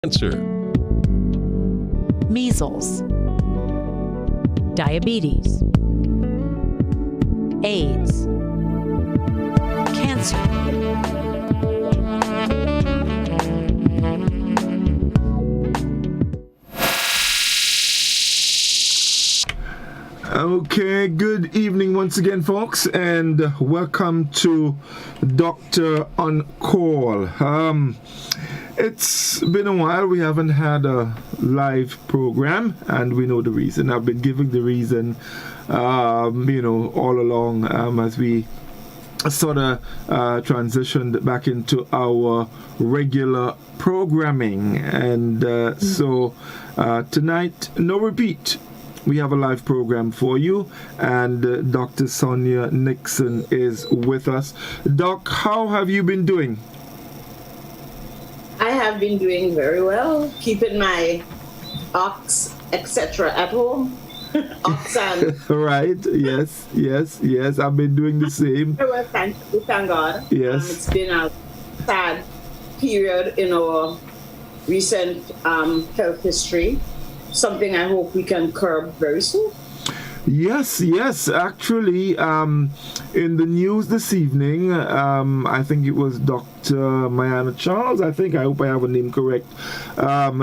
Cancer, measles, diabetes, AIDS, cancer. Okay, good evening once again, folks, and welcome to Doctor on Call. It's been a while. We haven't had a live program, and we know the reason. I've been giving the reason, all along as we sort of transitioned back into our regular programming. And so tonight, no repeat. We have a live program for you, and Dr. Sonia Nixon is with us. Doc, how have you been doing? I have been doing very well, keeping my ox, etc. at home. Ox and... Right, yes. I've been doing the same. Well, thank God. Yes. It's been a sad period in our recent health history. Something I hope we can curb very soon. Yes. Actually, in the news this evening, I think it was Dr. Mayana Charles, I hope I have her name correct.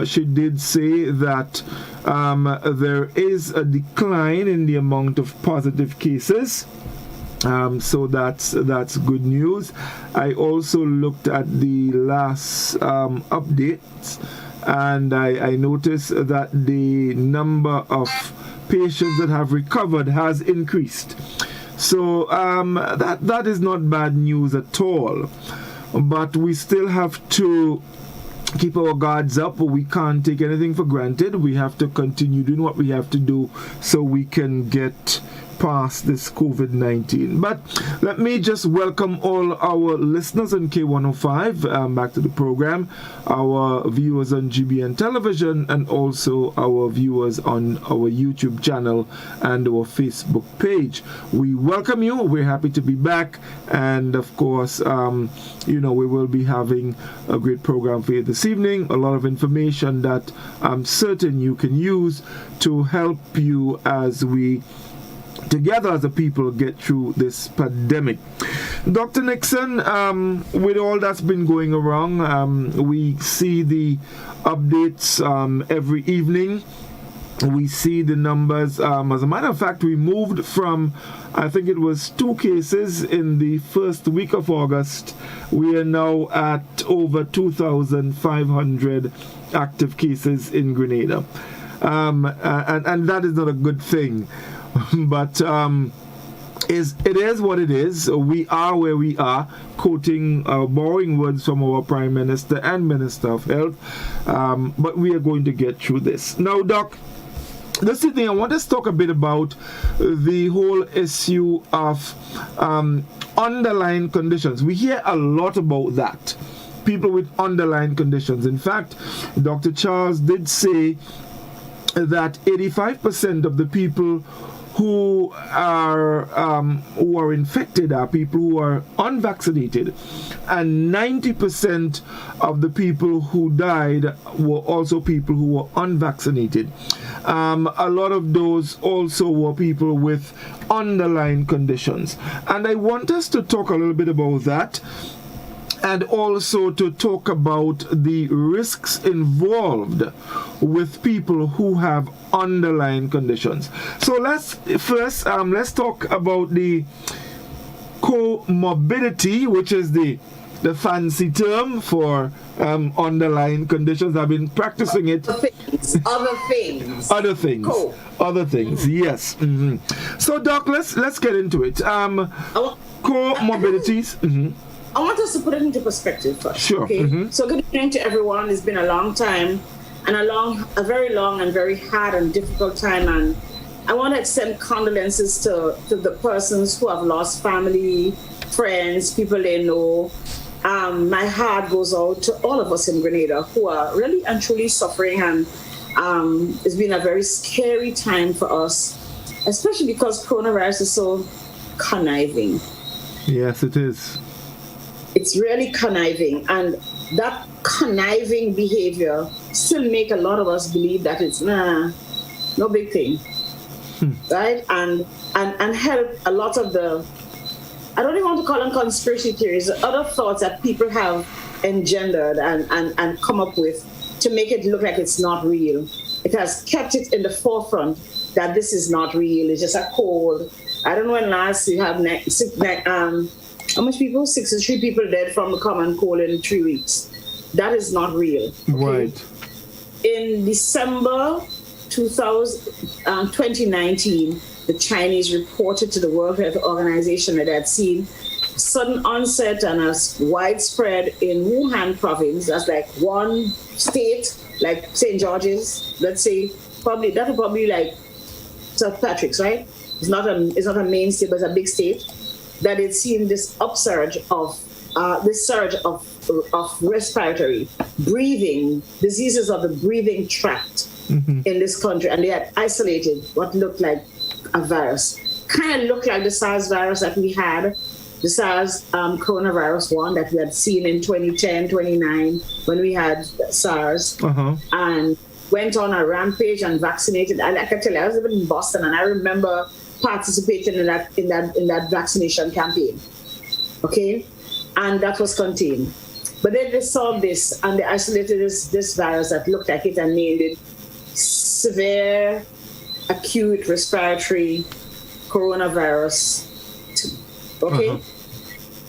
She did say that there is a decline in the amount of positive cases. So that's good news. I also looked at the last updates, and I noticed that the number of patients that have recovered has increased. So that is not bad news at all. But we still have to keep our guards up. We can't take anything for granted. We have to continue doing what we have to do so we can get past this COVID-19. But let me just welcome all our listeners on K105 back to the program, our viewers on GBN television, and also our viewers on our YouTube channel and our Facebook page. We welcome you. We're happy to be back, and of course we will be having a great program for you this evening, a lot of information that I'm certain you can use to help you as we together as a people get through this pandemic. Dr. Nixon, with all that's been going around, we see the updates every evening. We see the numbers. As a matter of fact, we moved from, I think it was 2 cases in the first week of August. We are now at over 2,500 active cases in Grenada. And that is not a good thing. But it is what it is. We are where we are, quoting borrowing words from our Prime Minister and Minister of Health. But we are going to get through this. Now, Doc, this evening I want us to talk a bit about the whole issue of underlying conditions. We hear a lot about that. People with underlying conditions. In fact, Dr. Charles did say that 85% of the people who are infected are people who are unvaccinated, and 90% of the people who died were also people who were unvaccinated. A lot of those also were people with underlying conditions, and I want us to talk a little bit about that, and also to talk about the risks involved with people who have underlying conditions. So let's talk about the comorbidity, which is the fancy term for underlying conditions. I've been practicing it. Other things. Yes. Mm-hmm. So, Doc, let's get into it. Comorbidities. Mm-hmm. I want us to put it into perspective first. Sure. Okay. Mm-hmm. So good evening to everyone. It's been a long time, and a very long and very hard and difficult time. And I want to extend condolences to the persons who have lost family, friends, people they know. My heart goes out to all of us in Grenada who are really and truly suffering, and it's been a very scary time for us, especially because coronavirus is so conniving. Yes, it is. It's really conniving, and that conniving behavior still make a lot of us believe that it's no big thing, right? And help a lot of the, I don't even want to call them conspiracy theories, other thoughts that people have engendered and come up with to make it look like it's not real. It has kept it in the forefront that this is not real. It's just a cold. I don't know when last you have how much people? 63 people dead from the common cold in 3 weeks. That is not real. Okay? Right. In December 2019, the Chinese reported to the World Health Organization that they had seen sudden onset and a widespread in Wuhan province. That's like one state, like St. George's, let's say, probably like St. Patrick's, right? It's not a main state, but it's a big state. That it's seen this surge of respiratory, breathing, diseases of the breathing tract in this country. And they had isolated what looked like a virus. Kind of looked like the SARS virus that we had, the SARS coronavirus one that we had seen in 2010, 2009, when we had SARS. And went on a rampage and vaccinated. And I can tell you, I was living in Boston, and I remember participating in that vaccination campaign. Okay, and that was contained. But then they saw this, and they isolated this virus that looked like it and named it severe acute respiratory coronavirus 2. Okay,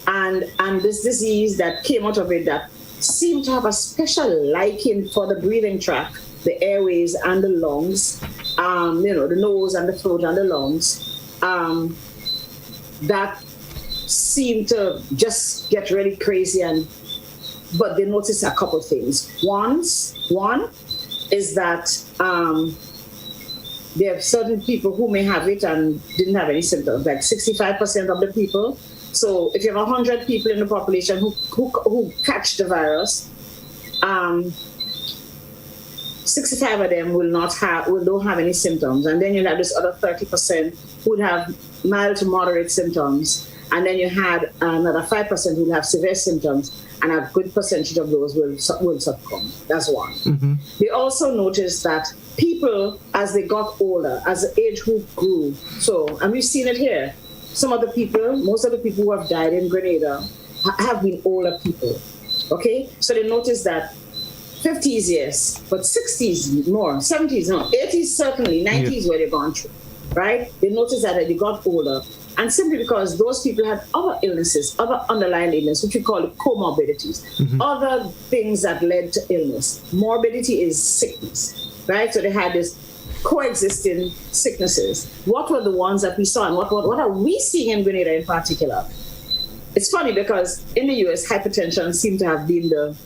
and this disease that came out of it that seemed to have a special liking for the breathing tract, the airways and the lungs, the nose and the throat and the lungs, that seemed to just get really crazy. But they noticed a couple things. One is that there are certain people who may have it and didn't have any symptoms, like 65% of the people. So if you have 100 people in the population who catch the virus, 65 of them don't have any symptoms, and then you have this other 30% who would have mild to moderate symptoms, and then you had another 5% who would have severe symptoms, and a good percentage of those will succumb. That's one. They also noticed that people, as they got older, as the age group grew, and we've seen it here, most of the people who have died in Grenada have been older people. Okay, so they noticed that 50s, yes, but 60s more, 70s, no, 80s certainly, 90s where they've gone through, right? They noticed that they got older, and simply because those people had other illnesses, other underlying illness, which we call comorbidities, other things that led to illness. Morbidity is sickness, right? So they had this coexisting sicknesses. What were the ones that we saw, and what are we seeing in Grenada in particular? It's funny because in the US, hypertension seemed to have been the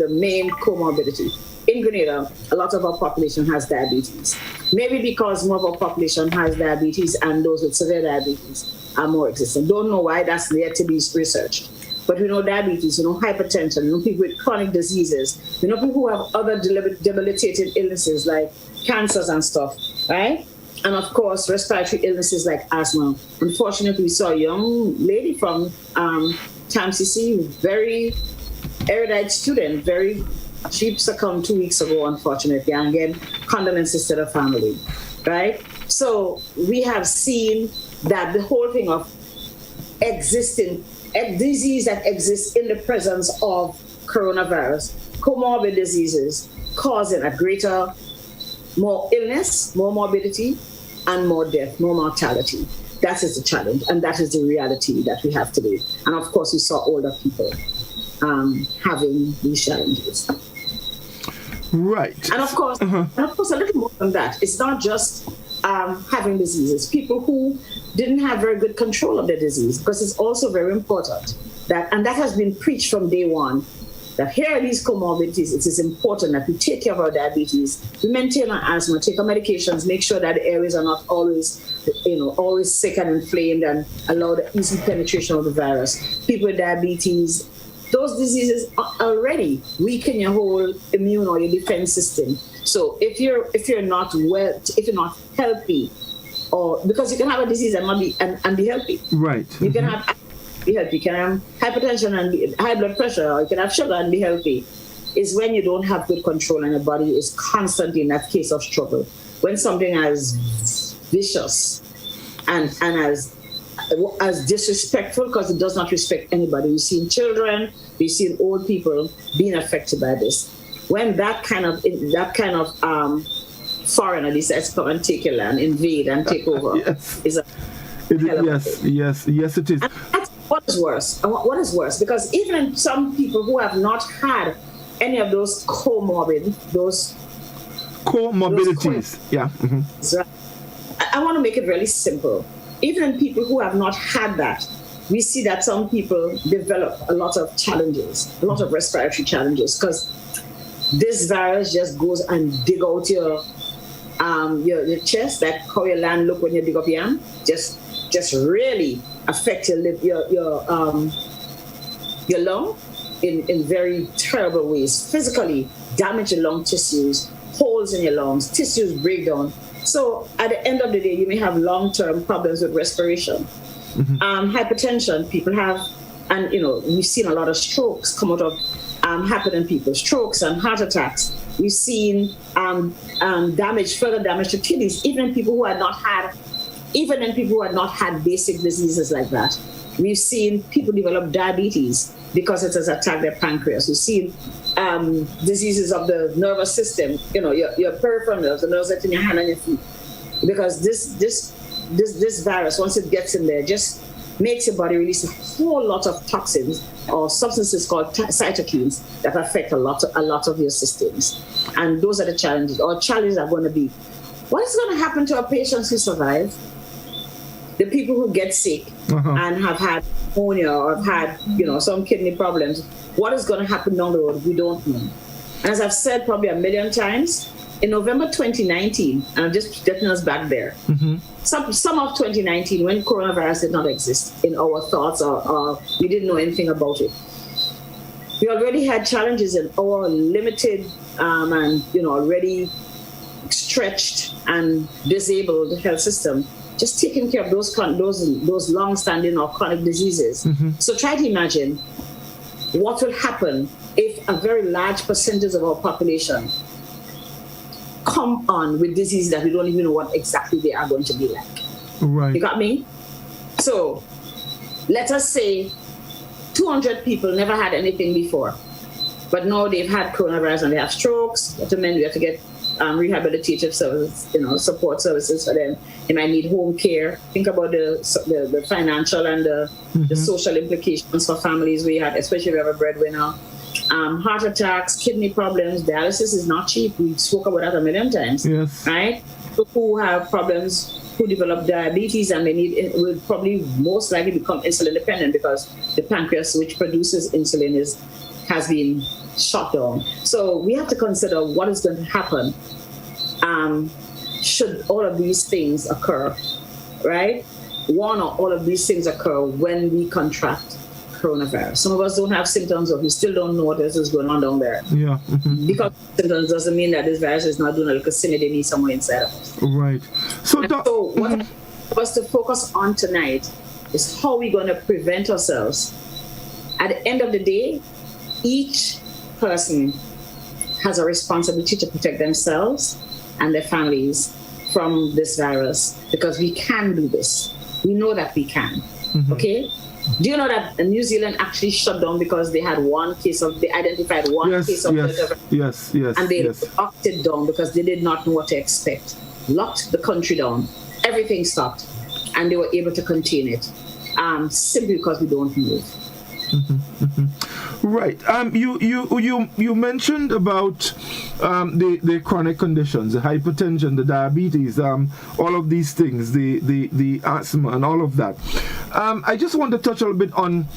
main comorbidity. In Grenada, a lot of our population has diabetes. Maybe because more of our population has diabetes and those with severe diabetes are more existent. Don't know why, that's yet to be researched. But we know diabetes, hypertension, people with chronic diseases, people who have other debilitating illnesses like cancers and stuff, right? And of course, respiratory illnesses like asthma. Unfortunately, we saw a young lady from TAMCC, very erudite student, she succumbed 2 weeks ago, unfortunately, and again, condolences to the family, right? So we have seen that the whole thing of existing a disease that exists in the presence of coronavirus, comorbid diseases, causing more illness, more morbidity, and more death, more mortality. That is the challenge, and that is the reality that we have today. And of course, we saw older people having these challenges. Right. And of course, a little more than that. It's not just having diseases. People who didn't have very good control of their disease, because it's also very important and that has been preached from day one, that here are these comorbidities. It is important that we take care of our diabetes, we maintain our asthma, take our medications, make sure that the airways are not always sick and inflamed, and allow the easy penetration of the virus. People with diabetes, those diseases already weaken your whole immune or your defense system. So if you're not healthy, or because you can have a disease and not be healthy. Right. You can have be healthy. You can have hypertension and high blood pressure, or you can have sugar and be healthy. Is when you don't have good control and your body is constantly in that case of struggle. When something as vicious and as disrespectful, because it does not respect anybody. We've seen children, we've seen old people being affected by this. When that kind of foreigner decides to come and take your land, invade and take over, is a yes, it is. And that's what is worse. What is worse? Because even some people who have not had any of those comorbidities, yeah. I want to make it really simple. Even people who have not had that, we see that some people develop a lot of challenges, a lot of respiratory challenges, because this virus just goes and dig out your chest, like how your land look when you dig up your arm, just really affect your lung in very terrible ways. Physically damage your lung tissues, holes in your lungs, tissues break down. So at the end of the day, you may have long-term problems with respiration. Hypertension, people have, and we've seen a lot of strokes come out of happening people, strokes and heart attacks. We've seen further damage to kidneys, even in people who had not had basic diseases like that. We've seen people develop diabetes because it has attacked their pancreas. We've seen diseases of the nervous system, your peripheral nerves, the nerves that's in your hand and your feet. Because this virus, once it gets in there, just makes your body release a whole lot of toxins or substances called cytokines that affect a lot of your systems. And those are the challenges. Our challenges are going to be, what is going to happen to our patients who survive? The people who get sick and have had pneumonia or have had, some kidney problems, what is going to happen down the road? We don't know. And as I've said probably a million times, in November 2019, and I'm just getting us back there, some of 2019, when coronavirus did not exist in our thoughts or we didn't know anything about it, we already had challenges in our limited and already stretched and disabled health system, just taking care of those long-standing or chronic diseases. So try to imagine what will happen if a very large percentage of our population come on with diseases that we don't even know what exactly they are going to be like. Right. You got me? So let us say 200 people never had anything before, but now they've had coronavirus and they have strokes. We have to get rehabilitative services, support services for them. They might need home care. Think about the financial and the social implications for families we have, especially if we have a breadwinner. Heart attacks, kidney problems, dialysis is not cheap. We spoke about that a million times, right? People who have problems, who develop diabetes and will probably most likely become insulin dependent because the pancreas, which produces insulin, has been shut down. So we have to consider what is going to happen should all of these things occur, right? One or all of these things occur when we contract coronavirus. Some of us don't have symptoms, or we still don't know what else is going on down there. Yeah. Because symptoms doesn't mean that this virus is not doing a little synergy somewhere inside of us. Right. So what I want us to focus on tonight is how we're going to prevent ourselves. At the end of the day, each person has a responsibility to protect themselves and their families from this virus, because we can do this. We know that we can. Okay? Do you know that New Zealand actually shut down because they had they identified one case of Delta? Yes. And they locked it down because they did not know what to expect. Locked the country down. Everything stopped. And they were able to contain it. Simply because we don't move. Right. You mentioned about the chronic conditions, the hypertension, the diabetes, all of these things, the asthma and all of that. I just want to touch a little bit on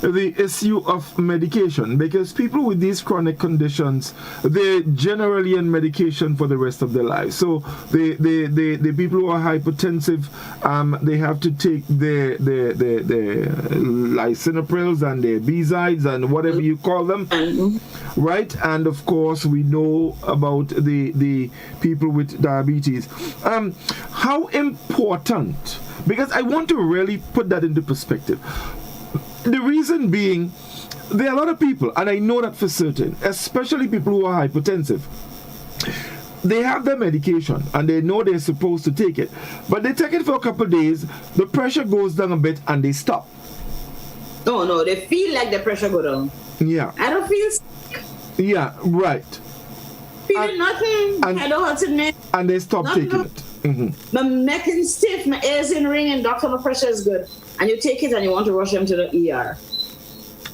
the issue of medication, because people with these chronic conditions, they're generally on medication for the rest of their lives. So the people who are hypertensive, they have to take their lisinoprils and their Bzides and whatever you call them, right? And of course, we know about the people with diabetes. How important? Because I want to really put that into perspective. The reason being, there are a lot of people, and I know that for certain, especially people who are hypertensive. They have their medication and they know they're supposed to take it, but they take it for a couple of days, the pressure goes down a bit and they stop. No, they feel like the pressure go down. Yeah. I don't feel sick. Yeah, right. Feeling nothing. I don't hurt in me. And they stop taking it. Mm-hmm. My neck is stiff, my ears in ringing, doctor, my pressure is good. And you take it and you want to rush them to the ER.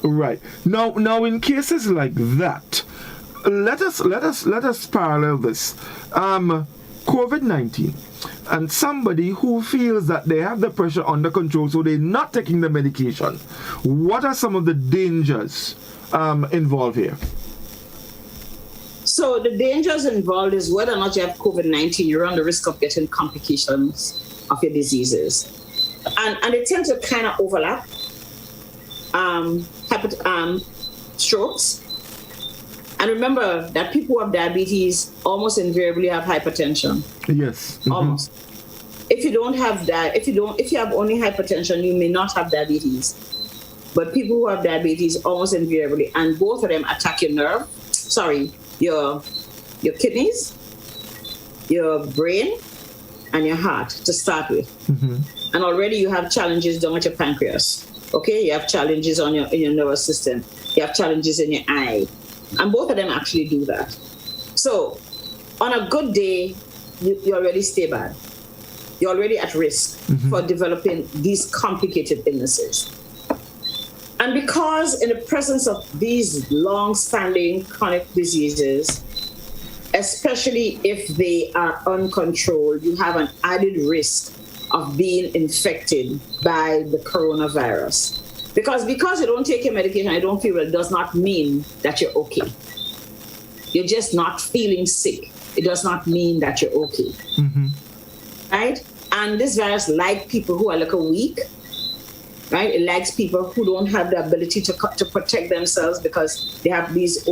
Right. Now in cases like that, let us parallel this. COVID-19 and somebody who feels that they have the pressure under control, so they're not taking the medication. What are some of the dangers involved here? So the dangers involved is whether or not you have COVID-19, you run the risk of getting complications of your diseases. And they tend to kind of overlap. Strokes. And remember that people who have diabetes almost invariably have hypertension. Yes. Mm-hmm. Almost. If you don't have that, if you have only hypertension, you may not have diabetes. But people who have diabetes almost invariably, and both of them attack your kidneys, your brain, and your heart to start with. Mm-hmm. And already you have challenges down at your pancreas. Okay, you have challenges in your nervous system. You have challenges in your eye. And both of them actually do that. So on a good day, you already stay bad. You're already at risk for developing these complicated illnesses. And because in the presence of these long-standing chronic diseases, especially if they are uncontrolled, you have an added risk of being infected by the coronavirus. Because you don't take your medication, I don't feel well, it does not mean that you're okay. You're just not feeling sick. It does not mean that you're okay. Mm-hmm. Right? And this virus likes people who are like a weak, right? It likes people who don't have the ability to protect themselves because they have these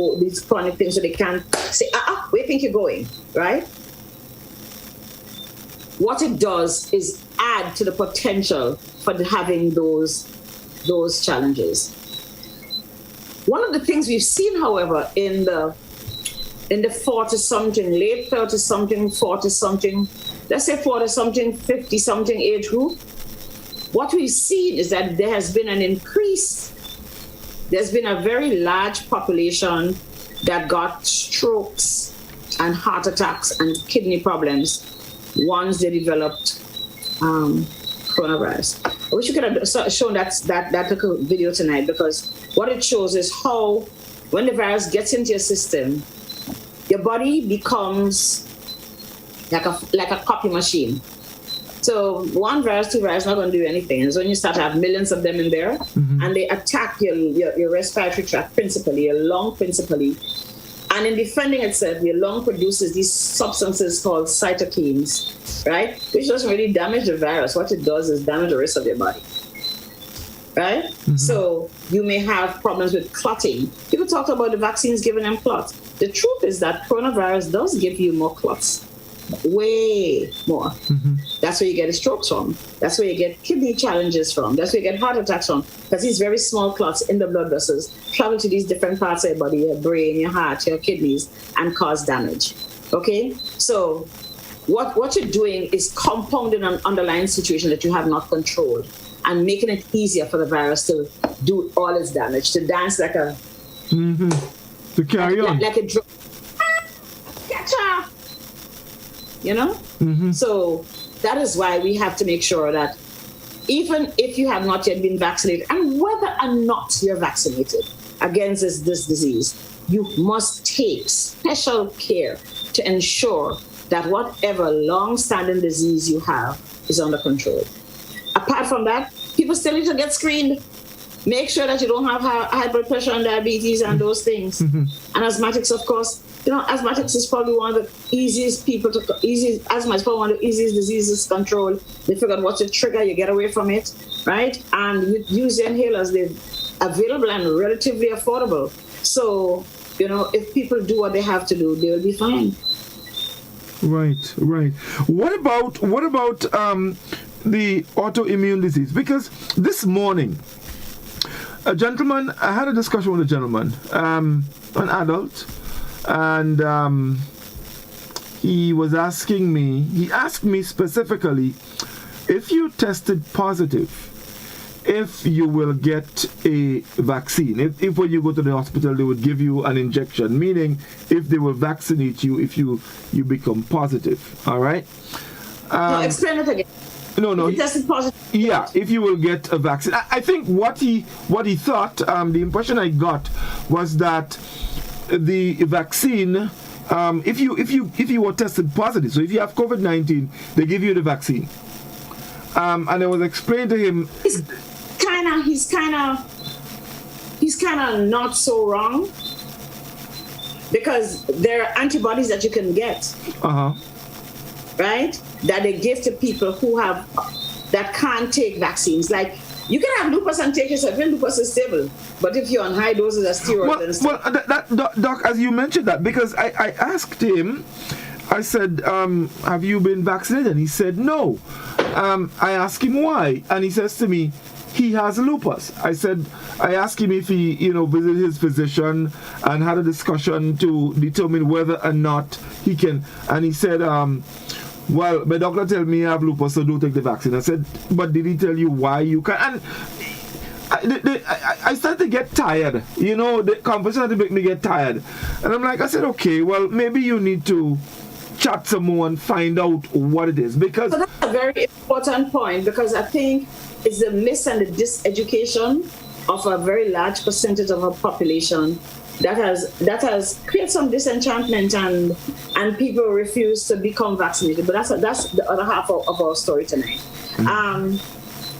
chronic things, so they can't say, where do you think you're going, right? What it does is add to the potential for having those challenges. One of the things we've seen, however, in the 40-something, late 30-something, 40-something, let's say 40-something, 50-something age group, what we've seen is that there has been an increase. There's been a very large population that got strokes and heart attacks and kidney problems once they developed coronavirus. I wish you could have shown that little video tonight, because what it shows is how when the virus gets into your system, your body becomes like a copy machine. So one virus, two virus, not going to do anything. And so when you start to have millions of them in there, and they attack your respiratory tract principally, your lung principally, and in defending itself, your lung produces these substances called cytokines, right? Which doesn't really damage the virus. What it does is damage the rest of your body, right? Mm-hmm. So you may have problems with clotting. People talk about the vaccines giving them clots. The truth is that coronavirus does give you more clots, way more. Mm-hmm. That's where you get strokes from. That's where you get kidney challenges from. That's where you get heart attacks from. Because these very small clots in the blood vessels travel to these different parts of your body, your brain, your heart, your kidneys, and cause damage. Okay? So what you're doing is compounding an underlying situation that you have not controlled and making it easier for the virus to do all its damage, to dance like a... Mm-hmm. To carry on. Like a drum. Catcha! You know? Mm-hmm. So that is why we have to make sure that even if you have not yet been vaccinated, and whether or not you're vaccinated against this disease, you must take special care to ensure that whatever long-standing disease you have is under control. Apart from that, people still need to get screened. Make sure that you don't have high blood pressure and diabetes and those things. Mm-hmm. And asthmatics, of course. You know, asthmatics is probably one of the easiest asthma is probably one of the easiest diseases to control. They figure out what's the trigger, you get away from it, right? And you use inhalers, they're available and relatively affordable. So, you know, if people do what they have to do, they will be fine. Right. What about the autoimmune disease? Because this morning, a gentleman, I had a discussion with a gentleman, an adult, and he asked me specifically, if you tested positive, if you will get a vaccine, if when you go to the hospital they would give you an injection, meaning if they will vaccinate you if you become positive, all right? No, explain it again. No. If you tested positive. Yeah, if you will get a vaccine. I think what he thought, the impression I got was that the vaccine, if you were tested positive, so if you have COVID-19, they give you the vaccine. And I was explaining to him, he's kind of not so wrong, because there are antibodies that you can get, right? That they give to people who that can't take vaccines. Like, you can have lupus and take yourself, and lupus is stable. But if you're on high doses of steroids, Doc, as you mentioned that, because I asked him, I said, have you been vaccinated? And he said no. I asked him why, and he says to me, he has lupus. I asked him if he, visited his physician and had a discussion to determine whether or not he can. And he said, well, my doctor told me I have lupus, so don't take the vaccine. I said, but did he tell you why you can? And I started to get tired. The conversation had to make me get tired. And I said, okay, well, maybe you need to chat some more and find out what it is. Because so that's a very important point, because I think it's the mis and the diseducation of a very large percentage of our population that has created some disenchantment, and people refuse to become vaccinated. But that's the other half of our story tonight.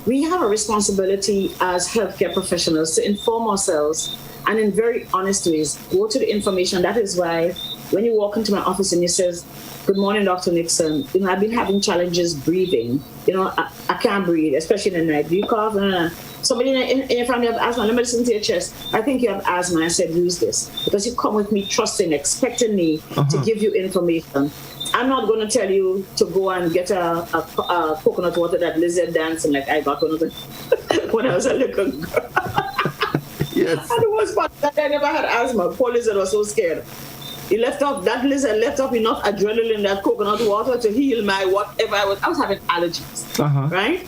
We have a responsibility as healthcare professionals to inform ourselves, and in very honest ways, go to the information. That is why when you walk into my office and you says, "Good morning, Dr. Nixon. I've been having challenges breathing. I can't breathe, especially in the night. Do you cough? Somebody in your family have asthma. Let me listen to your chest. I think you have asthma." I said, use this, because you come with me trusting, expecting me to give you information. I'm not going to tell you to go and get a coconut water that lizard dancing like I got when I was a little girl. Yes. And the worst part that I never had asthma. Poor lizard was so scared. That lizard left off enough adrenaline in that coconut water to heal my whatever I was having allergies, right?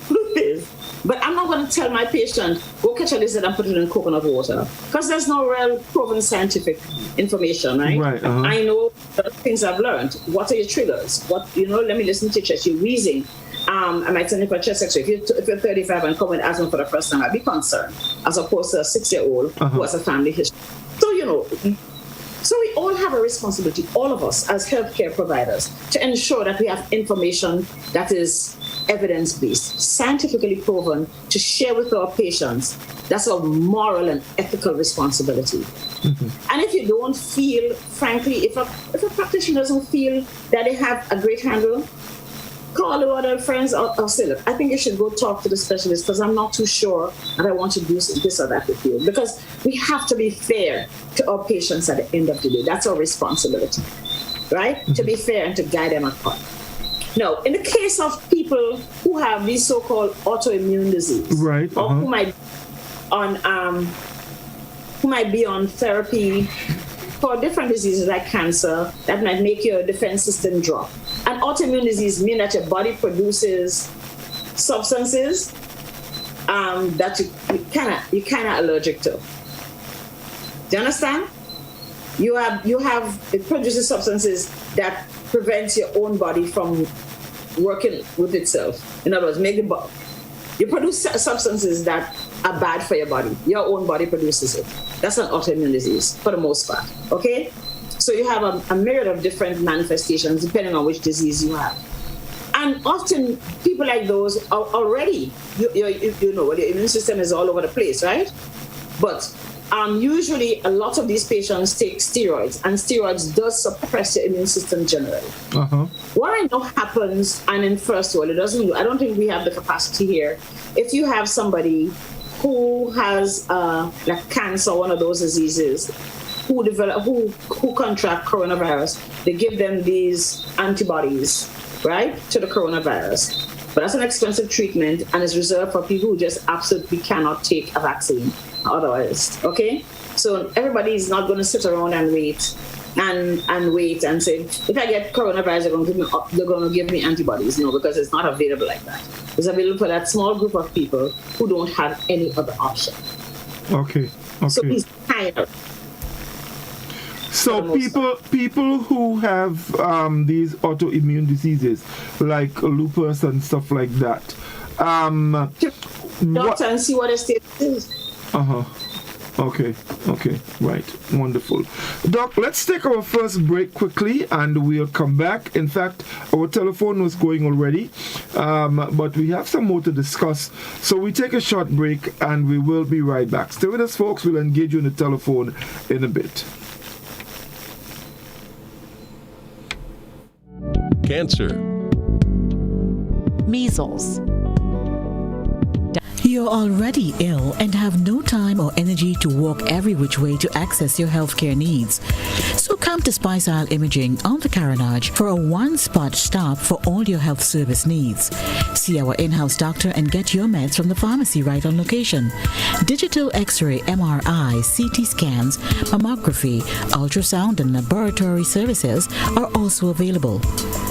Truth is. But I'm not going to tell my patient, go catch a lizard and put it in coconut water, because there's no real proven scientific information, right? I know the things I've learned. What are your triggers? Let me listen to your chest. You're wheezing. I might send you for a chest x-ray. If you're 35 and come with asthma for the first time, I'd be concerned, as opposed to a 6-year-old who has a family history. So we all have a responsibility, all of us as healthcare providers, to ensure that we have information that is evidence-based, scientifically proven, to share with our patients. That's a moral and ethical responsibility. And if you don't feel, frankly, if a practitioner doesn't feel that they have a great handle, call the other friends or say, look, I think you should go talk to the specialist, because I'm not too sure that I want to do this or that with you. Because we have to be fair to our patients at the end of the day. That's our responsibility, right? To be fair and to guide them apart. Now, in the case of people who have these so-called autoimmune disease, right, or who might be on therapy for different diseases like cancer, that might make your defense system drop. And autoimmune disease means that your body produces substances that you're kind of allergic to. Do you understand? It produces substances that prevents your own body from working with itself. In other words, you produce substances that are bad for your body. Your own body produces it. That's an autoimmune disease for the most part. Okay? So you have a myriad of different manifestations depending on which disease you have. And often people like those are already, your immune system is all over the place, right? But usually a lot of these patients take steroids, and steroids does suppress your immune system generally. What I know happens, and in first world, I don't think we have the capacity here. If you have somebody who has like cancer, one of those diseases, who contract coronavirus, they give them these antibodies, right, to the coronavirus. But that's an expensive treatment and is reserved for people who just absolutely cannot take a vaccine otherwise. Okay? So everybody is not going to sit around and wait and say, if I get coronavirus, they're going to give me antibodies. No, because it's not available like that. It's available for that small group of people who don't have any other option. Okay. So he's tired. So people who have these autoimmune diseases like lupus and stuff like that. Doctor and see what the state is. Okay, right, wonderful. Doc, let's take our first break quickly and we'll come back. In fact, our telephone was going already, but we have some more to discuss. So we take a short break and we will be right back. Stay with us, folks. We'll engage you on the telephone in a bit. Cancer. Measles. You're already ill and have no time or energy to walk every which way to access your healthcare needs. So come to Spice Isle Imaging on the Carenage for a one-spot stop for all your health service needs. See our in-house doctor and get your meds from the pharmacy right on location. Digital X-ray, MRI, CT scans, mammography, ultrasound and laboratory services are also available.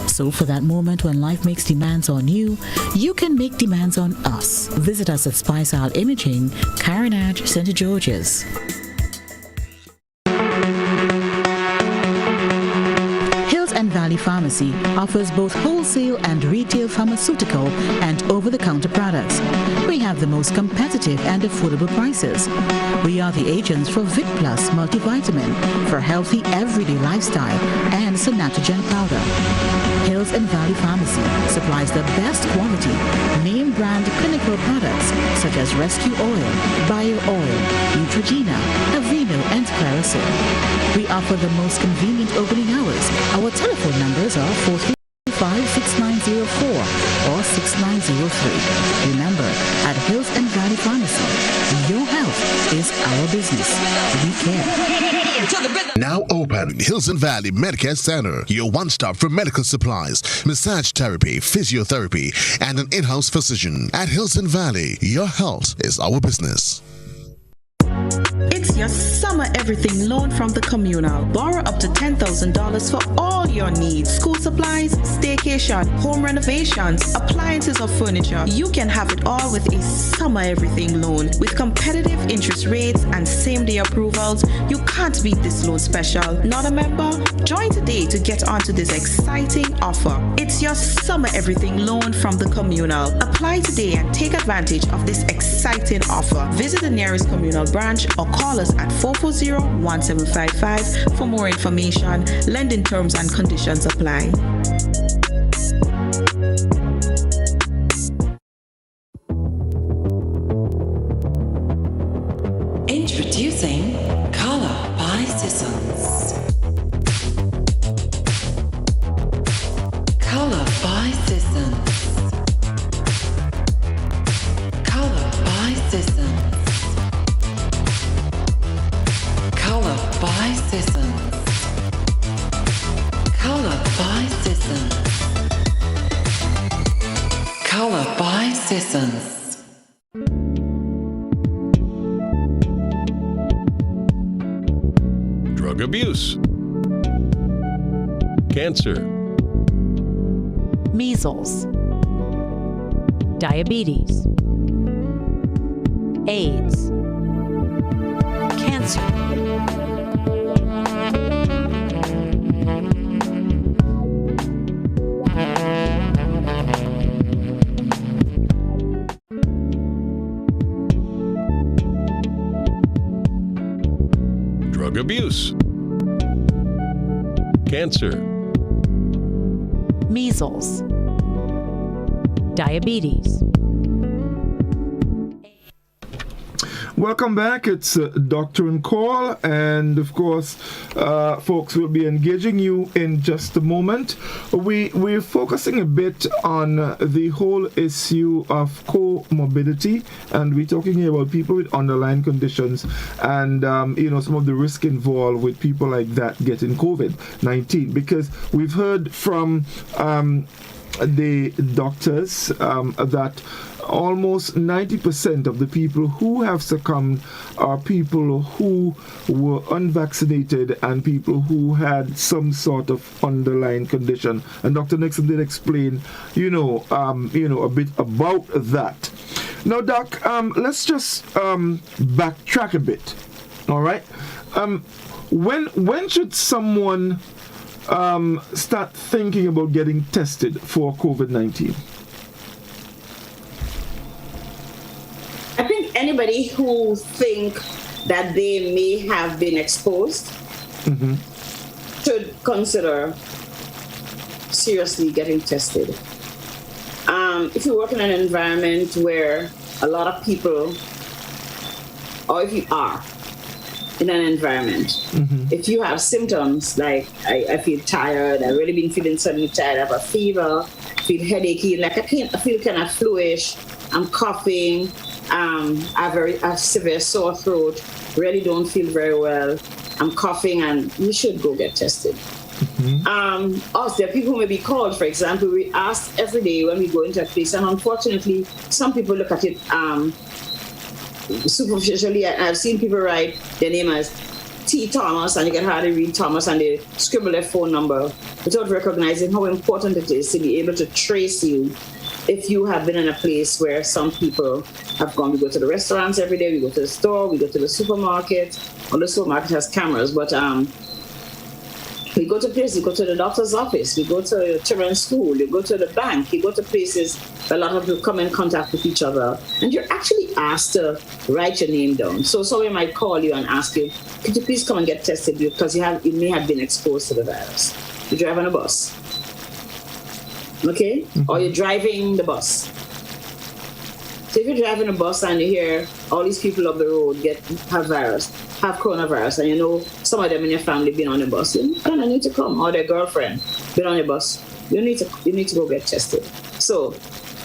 So for that moment when life makes demands on you, you can make demands on us. Visit us at Spice Isle Imaging, Carenage, St. George's. And Valley Pharmacy offers both wholesale and retail pharmaceutical and over-the-counter products. We have the most competitive and affordable prices. We are the agents for Vit Plus multivitamin for healthy everyday lifestyle and Sonatogen powder. Hills and Valley Pharmacy supplies the best quality, name brand clinical products such as Rescue Oil, Bio Oil, Neutrogena, Aveeno, and Clarisil. We offer the most convenient opening hours. Our telephone numbers are 435-6904 or 6903. Remember, at Hills and Valley Pharmacy, your health is our business. We care. Now open, Hills and Valley Medicare Center, your one-stop for medical supplies, massage therapy, physiotherapy, and an in-house physician. At Hills and Valley, your health is our business. It's your summer everything loan from the Communal. Borrow up to $10,000 for all your needs. School supplies, staycation, home renovations, appliances or furniture. You can have it all with a summer everything loan. With competitive interest rates and same-day approvals, you can't beat this loan special. Not a member? Join today to get onto this exciting offer. It's your summer everything loan from the Communal. Apply today and take advantage of this exciting offer. Visit the nearest Communal branch or call us at 440-1755 for more information. Lending terms and conditions apply. Introducing Color by Seasons. Color by Seasons. Color by Seasons. Color by Seasons. Color by Seasons. Color by Seasons. Drug abuse. Cancer. Measles. Diabetes. AIDS. Cancer. Drug abuse. Cancer. Measles. Diabetes. Welcome back. It's Doctor and Call, and of course, folks, will be engaging you in just a moment. We're focusing a bit on the whole issue of comorbidity, and we're talking here about people with underlying conditions and some of the risk involved with people like that getting COVID-19, because we've heard from the doctors that almost 90% of the people who have succumbed are people who were unvaccinated and people who had some sort of underlying condition. And Dr. Nixon did explain, a bit about that. Now, Doc, let's just backtrack a bit. All right. When should someone start thinking about getting tested for COVID-19? I think anybody who think that they may have been exposed should consider seriously getting tested. If you work in an environment where a lot of people, or if you are in an environment, if you have symptoms like I feel tired, I've really been feeling suddenly tired, I have a fever, feel headachy, like I feel kind of fluish, I'm coughing, I have severe sore throat, really don't feel very well, I'm coughing, and you should go get tested. Also, there are people who may be called. For example, we ask every day when we go into a place, and unfortunately, some people look at it superficially. I've seen people write their name as T. Thomas, and you can hardly read Thomas, and they scribble their phone number without recognizing how important it is to be able to trace you if you have been in a place where some people have gone. We go to the restaurants every day, we go to the store, we go to the supermarket. Well, the supermarket has cameras, but we go to places, we go to the doctor's office, we go to children's school, you go to the bank, you go to places where a lot of people come in contact with each other, and you're actually asked to write your name down. So someone might call you and ask you, could you please come and get tested because you may have been exposed to the virus. You drive on a bus, okay? Or you're driving the bus. So if you're driving a bus and you hear all these people up the road have coronavirus, and you know some of them in your family been on the bus, you kind of need to come, or their girlfriend been on the bus, you need to go get tested. So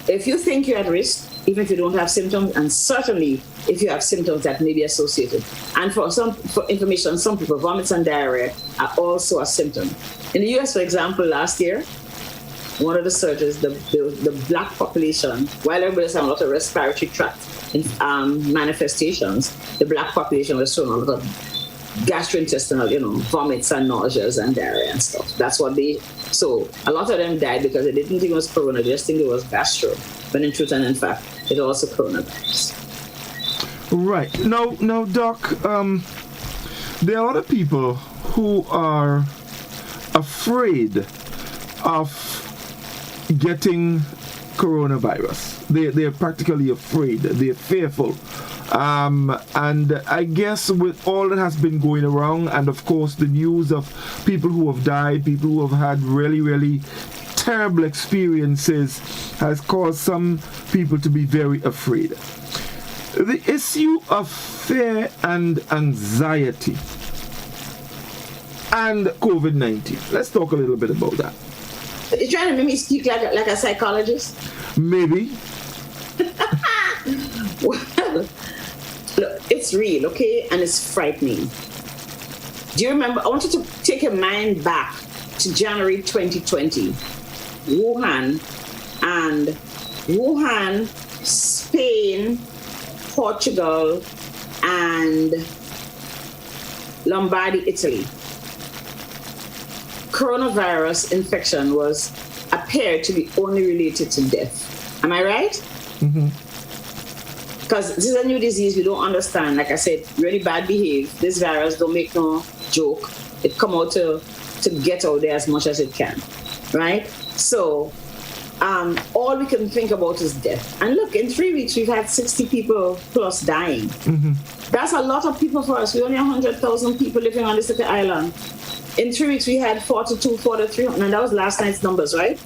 if you think you're at risk, even if you don't have symptoms, and certainly if you have symptoms that may be associated, and for information, some people, vomits and diarrhea are also a symptom. In the US, for example, last year, one of the surges, the black population, while everybody's having a lot of respiratory tract manifestations, the black population was showing a lot of gastrointestinal, vomits and nauseas and diarrhea and stuff. That's what so a lot of them died because they didn't think it was corona, they just think it was gastro. But in truth and in fact, it's also coronavirus. Right. Now, Doc, there are a lot of people who are afraid of getting coronavirus. They're practically afraid. They're fearful. And I guess with all that has been going around, and of course the news of people who have died, people who have had really, really terrible experiences, has caused some people to be very afraid. The issue of fear and anxiety and COVID-19. Let's talk a little bit about that. You're trying to make me speak like a psychologist? Maybe. Well, look, it's real, okay? And it's frightening. Do you remember? I want you to take your mind back to January 2020. Wuhan, Spain, Portugal, and Lombardy, Italy. Coronavirus infection appeared to be only related to death. Am I right? Because this is a new disease we don't understand. Like I said, really bad behave. This virus don't make no joke. It come out to get out there as much as it can, right? So all we can think about is death. And look, in 3 weeks, we've had 60 people plus dying. That's a lot of people for us. We only have 100,000 people living on this little island. In 3 weeks, we had 4,300, and that was last night's numbers, right?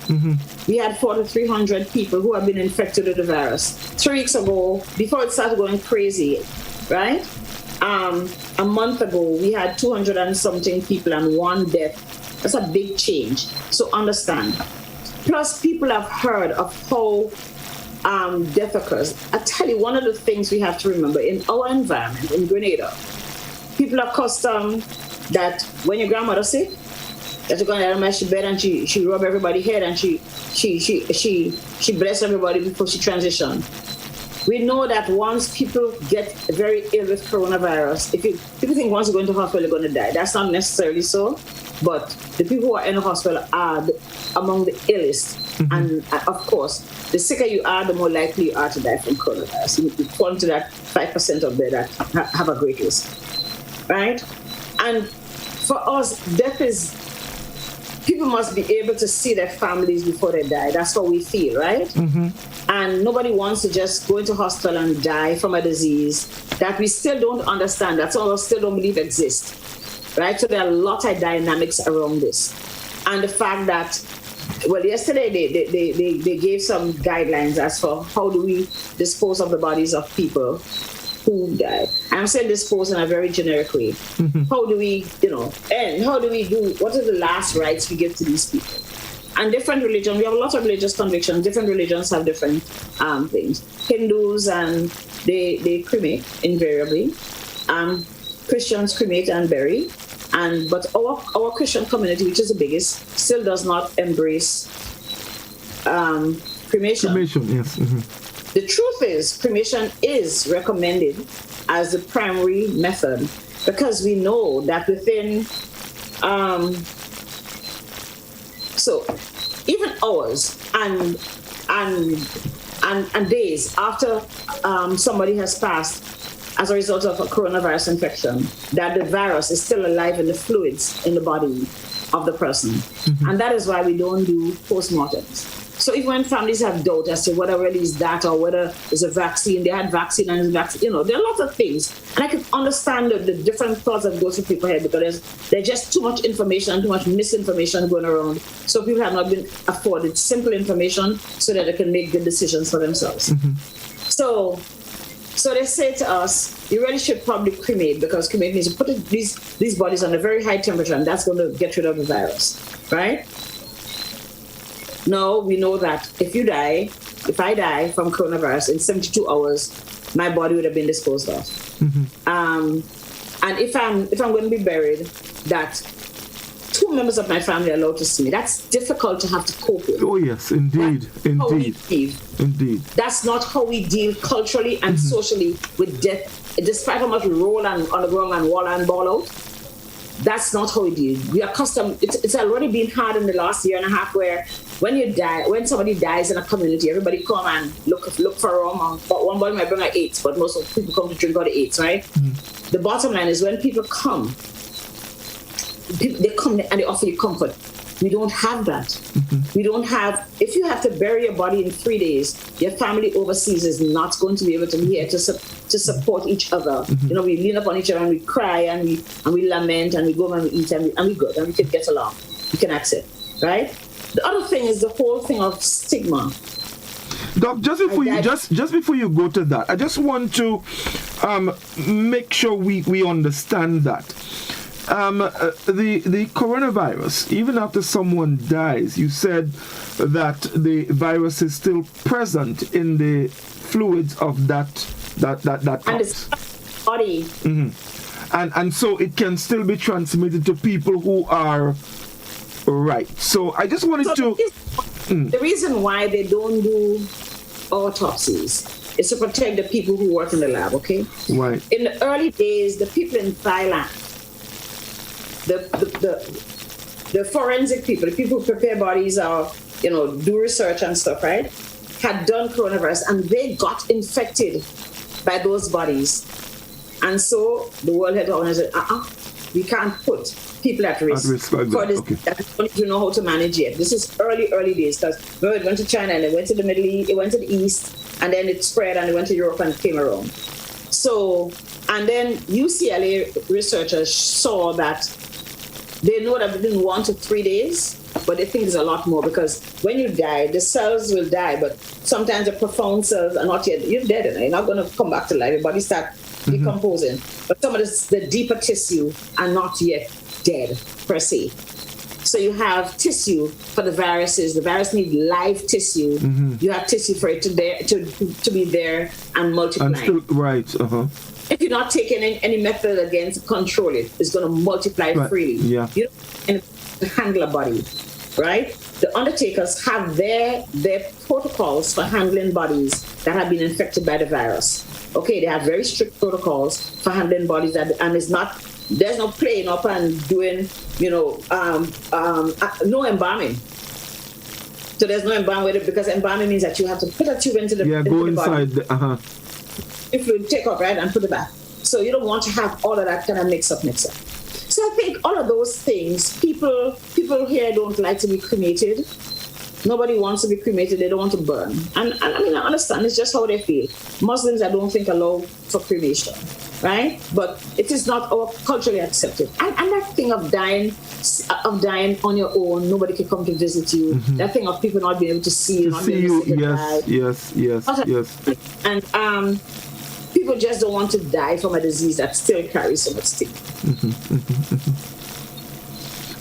We had 4,300 people who have been infected with the virus. 3 weeks ago, before it started going crazy, right? A month ago, we had 200 and something people and one death. That's a big change. So understand. Plus, people have heard of how death occurs. I tell you, one of the things we have to remember in our environment, in Grenada, people are accustomed that when your grandmother's sick, that you're gonna let her bed and she rub everybody's head and she bless everybody before she transition. We know that once people get very ill with coronavirus, people think once you go into hospital you're going to die. That's not necessarily so, but the people who are in the hospital are among the illest. Mm-hmm. And of course, the sicker you are, the more likely you are to die from coronavirus. You fall into that 5% of them that have a great risk, right? And for us, death is, people must be able to see their families before they die. That's how we feel, right? Mm-hmm. And nobody wants to just go into hospital and die from a disease that we still don't understand, that some of us still don't believe exists, right? So there are a lot of dynamics around this. And the fact that, well, yesterday they gave some guidelines as for how do we dispose of the bodies of people who died. I'm saying dispose in a very generic way. Mm-hmm. How do we, and how do we do, what are the last rites we give to these people? And different religions, we have a lot of religious convictions. Different religions have different things. Hindus, and they cremate invariably. Christians cremate and bury. But our Christian community, which is the biggest, still does not embrace cremation. Cremation, yes. Mm-hmm. The truth is, cremation is recommended as the primary method because we know that within so even hours and days after somebody has passed as a result of a coronavirus infection, that the virus is still alive in the fluids in the body of the person. Mm-hmm. And that is why we don't do postmortems. So even when families have doubt as to whether really is that or whether it's a vaccine, they had vaccine and vaccine, there are lots of things. And I can understand the different thoughts that go through people's head because there's just too much information, too much misinformation going around. So people have not been afforded simple information so that they can make good decisions for themselves. Mm-hmm. So they say to us, you really should probably cremate because cremate means you put these bodies on a very high temperature and that's going to get rid of the virus, right? No, we know that if I die from coronavirus in 72 hours, my body would have been disposed of. Mm-hmm. And if I'm going to be buried, that 2 members of my family are allowed to see me. That's difficult to have to cope with. Oh yes, indeed. Indeed. That's not how we deal culturally and mm-hmm. socially with death. Despite how much we roll on the ground and wall and ball out, that's not how we deal. We are accustomed. It's already been hard in the last year and a half where when somebody dies in a community, everybody come and look for a room. One body might bring an 8, but most of the people come to drink out of 8s, right? Mm-hmm. The bottom line is when people come, they come and they offer you comfort. We don't have that. Mm-hmm. We don't have, if you have to bury your body in 3 days, your family overseas is not going to be able to be here to support each other. Mm-hmm. We lean up on each other and we cry and we lament and we go and we eat and we good and we can get along. We can accept, right? The other thing is the whole thing of stigma. Doc, just before you go to that, I just want to make sure we understand that. The coronavirus, even after someone dies, you said that the virus is still present in the fluids of that and it's body. Mm-hmm. And so it can still be transmitted to people who are right. So I just wanted the reason why they don't do autopsies is to protect the people who work in the lab, okay? Right. In the early days, the people in Thailand, the forensic people, the people who prepare bodies or, do research and stuff, right, had done coronavirus and they got infected by those bodies. And so the World Health Organization said, we can't put people at risk for this that we don't know how to manage yet. This is early days because it went to China and it went to the Middle East, it went to the East, and then it spread and it went to Europe and it came around. So, and then UCLA researchers saw that they know that within 1 to 3 days, but they think it's a lot more because when you die, the cells will die, but sometimes the profound cells are not yet, you're dead, and you're not going to come back to life. Your body starts decomposing. But some of the deeper tissue are not yet dead, per se. So you have tissue for the viruses. The virus need live tissue. Mm-hmm. You have tissue for it to be there and multiply. Right, uh-huh. If you're not taking any method against control it, it's going to multiply freely. Yeah. And to handle a body, right? The undertakers have their protocols for handling bodies that have been infected by the virus. Okay, they have very strict protocols for handling bodies and there's no playing up and doing, no embalming. So there's no embalming with it, because embalming means that you have to put a tube into the go the inside. body. If you take off, right, and put it back. So you don't want to have all of that kind of mix up. So I think all of those things, people here don't like to be cremated. Nobody wants to be cremated. They don't want to burn. And I mean, I understand. It's just how they feel. Muslims, I don't think, allow for cremation, right? But it is not culturally accepted. And that thing of dying on your own, nobody can come to visit you. Mm-hmm. That thing of people not being able to see you, not being able to see yes. And people just don't want to die from a disease that still carries so much stigma.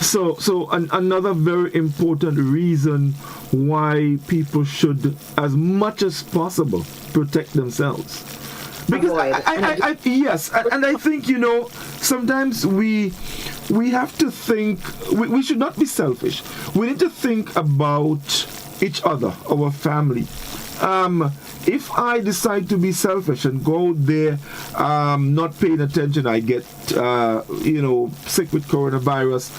So another very important reason why people should, as much as possible, protect themselves. Because I think, sometimes we have to think, we should not be selfish. We need to think about each other, our family. If I decide to be selfish and go out there not paying attention, I get sick with coronavirus.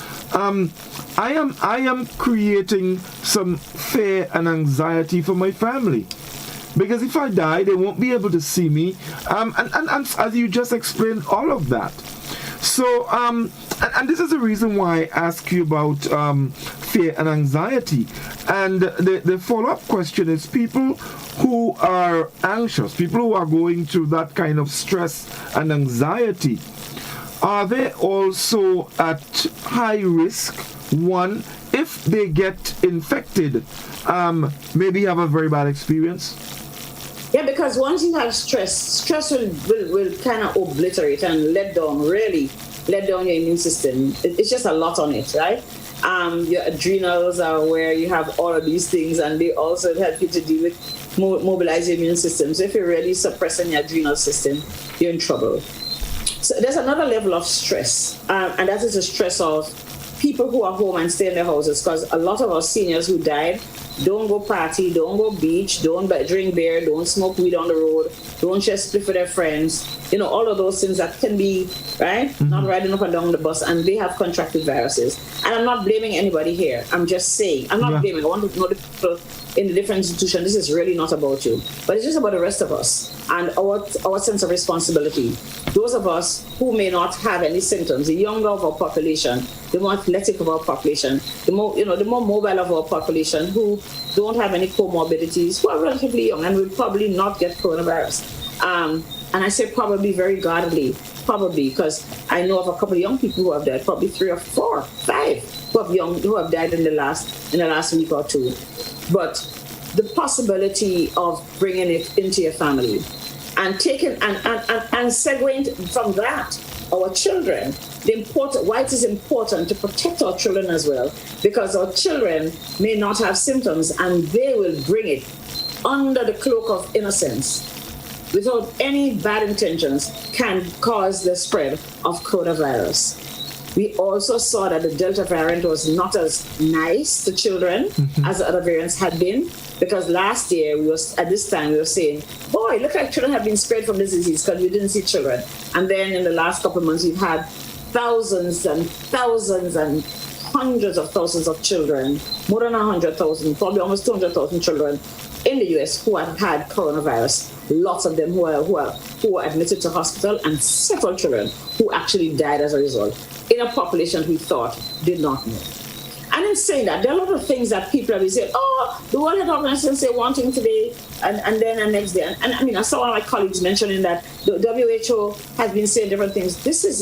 I am creating some fear and anxiety for my family, because if I die, they won't be able to see me. And as you just explained, all of that. So and this is the reason why I ask you about fear and anxiety. And the follow-up question is, people who are anxious, people who are going through that kind of stress and anxiety, are they also at high risk? One, if they get infected, maybe have a very bad experience? Yeah, because once you have stress will kind of obliterate and let down your immune system. It's just a lot on it, right? Your adrenals are where you have all of these things, and they also help you to deal with mobilize your immune system. So if you're really suppressing your adrenal system, you're in trouble. So there's another level of stress, and that is the stress of people who are home and stay in their houses, because a lot of our seniors who died don't go party, don't go beach, don't drink beer, don't smoke weed on the road, don't share split with their friends, all of those things that can be, right? Mm-hmm. Not riding up and down the bus, and they have contracted viruses. And I'm not blaming anybody here. I'm just saying, I'm not blaming. I want to know the people in the different institutions. This is really not about you, but it's just about the rest of us and our sense of responsibility. Those of us who may not have any symptoms, the younger of our population, the more athletic of our population, the more mobile of our population, who don't have any comorbidities, who are relatively young and will probably not get coronavirus. And I say probably very guardedly, probably, because I know of a couple of young people who have died, probably 3 or 4, 5 who have died in the last week or two. But the possibility of bringing it into your family and taking and segueing from that, our children, why it is important to protect our children as well, because our children may not have symptoms and they will bring it under the cloak of innocence, without any bad intentions, can cause the spread of coronavirus. We also saw that the Delta variant was not as nice to children as the other variants had been, because last year at this time we were saying, boy, look like children have been spared from this disease because we didn't see children. And then in the last couple of months, we've had thousands and thousands and hundreds of thousands of children, more than 100,000, probably almost 200,000 children in the US who have had coronavirus. Lots of them who were admitted to hospital, and several children who actually died as a result, in a population we thought did not know. And in saying that, there are a lot of things that people have said, the World Health Organization say one thing today, and then the next day. And I mean, I saw one of my colleagues mentioning that the WHO has been saying different things.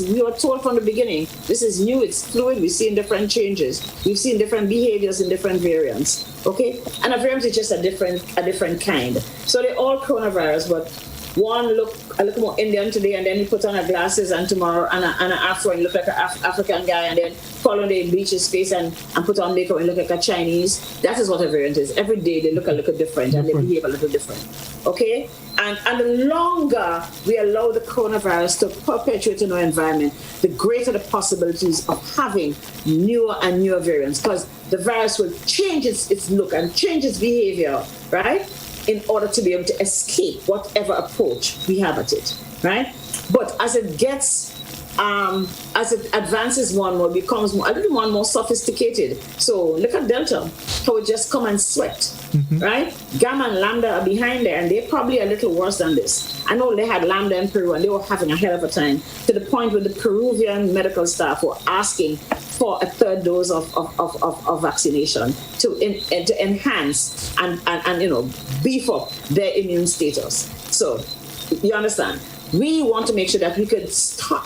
We were told from the beginning, this is new, it's fluid, we've seen different changes. We've seen different behaviors in different variants, okay? And a variant is just a different kind. So they're all coronavirus, but one look a little more Indian today, and then he put on her glasses, and tomorrow and an afro and look like an African guy, and then following day bleach his face and put on makeup and look like a Chinese. That is what a variant is. Every day they look a little different and they behave a little different. Okay? And the longer we allow the coronavirus to perpetuate in our environment, the greater the possibilities of having newer and newer variants, because the virus will change its look and change its behavior, right? In order to be able to escape whatever approach we have at it, right? But as it gets, as it advances more and more, becomes a little more and more sophisticated. So look at Delta, how it just come and sweat, right? Gamma and Lambda are behind there, and they're probably a little worse than this. I know they had Lambda in Peru, and they were having a hell of a time, to the point where the Peruvian medical staff were asking for a third dose of vaccination to enhance and beef up their immune status. So you understand? We want to make sure that we could stop,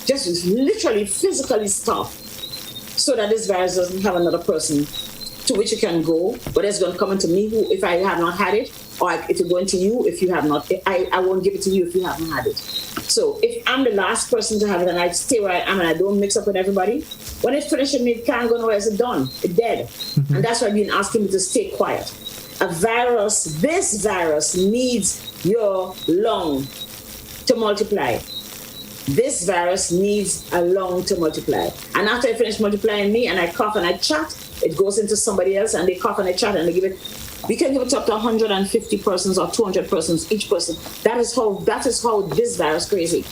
just literally physically stop, so that this virus doesn't have another person to which it can go, but it's going to come into me if I have not had it, or if it's going to you if you have not. I won't give it to you if you haven't had it. So if I'm the last person to have it and I stay where I am and I don't mix up with everybody, when it finishes me, it can't go nowhere. It's done. It's dead. And that's why I've been asking me to stay quiet. This virus needs your lung to multiply. This virus needs a lung to multiply. And after I finish multiplying me and I cough and I chat, it goes into somebody else and they cough and they chat and they give it. We can give it up to 150 persons or 200 persons, each person. That is how this virus crazy.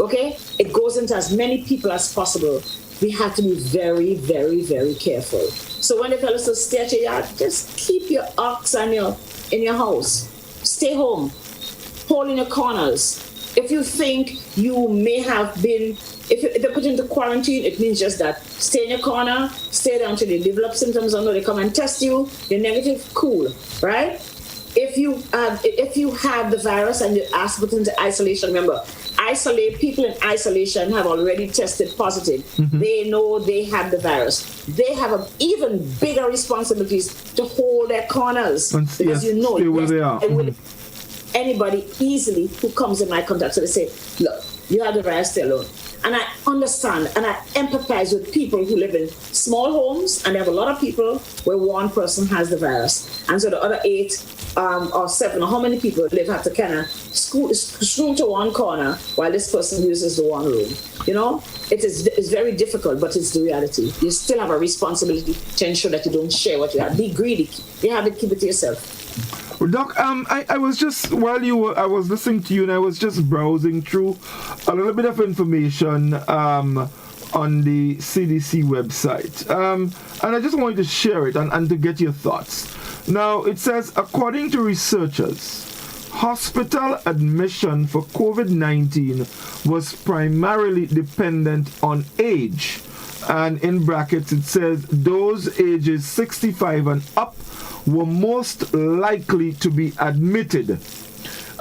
Okay? It goes into as many people as possible. We have to be very, very, very careful. So when they tell us to stay at your yard, just keep your ox in your house. Stay home. Hole in your corners. If you think you may have been, if they're put into quarantine, it means just that. Stay in your corner, stay there until they develop symptoms, or no, they come and test you, you're negative, cool, right? If you have the virus and you're asked to put into isolation, remember, people in isolation have already tested positive. They know they have the virus. They have even bigger responsibilities to hold their corners, because stay where they are. Anybody easily who comes in my contact, so they say, look, you have the virus, stay alone. And I understand and I empathize with people who live in small homes, and they have a lot of people where one person has the virus. And so the other 8 or 7, or how many people live, have to kind of screw to one corner while this person uses the one room. It's very difficult, but it's the reality. You still have a responsibility to ensure that you don't share what you have. Be greedy. You have it, keep it to yourself. Well, Doc, I was just, I was listening to you, and I was just browsing through a little bit of information on the CDC website. And I just wanted to share it and to get your thoughts. Now, it says, according to researchers, hospital admission for COVID-19 was primarily dependent on age. And in brackets, it says those ages 65 and up were most likely to be admitted.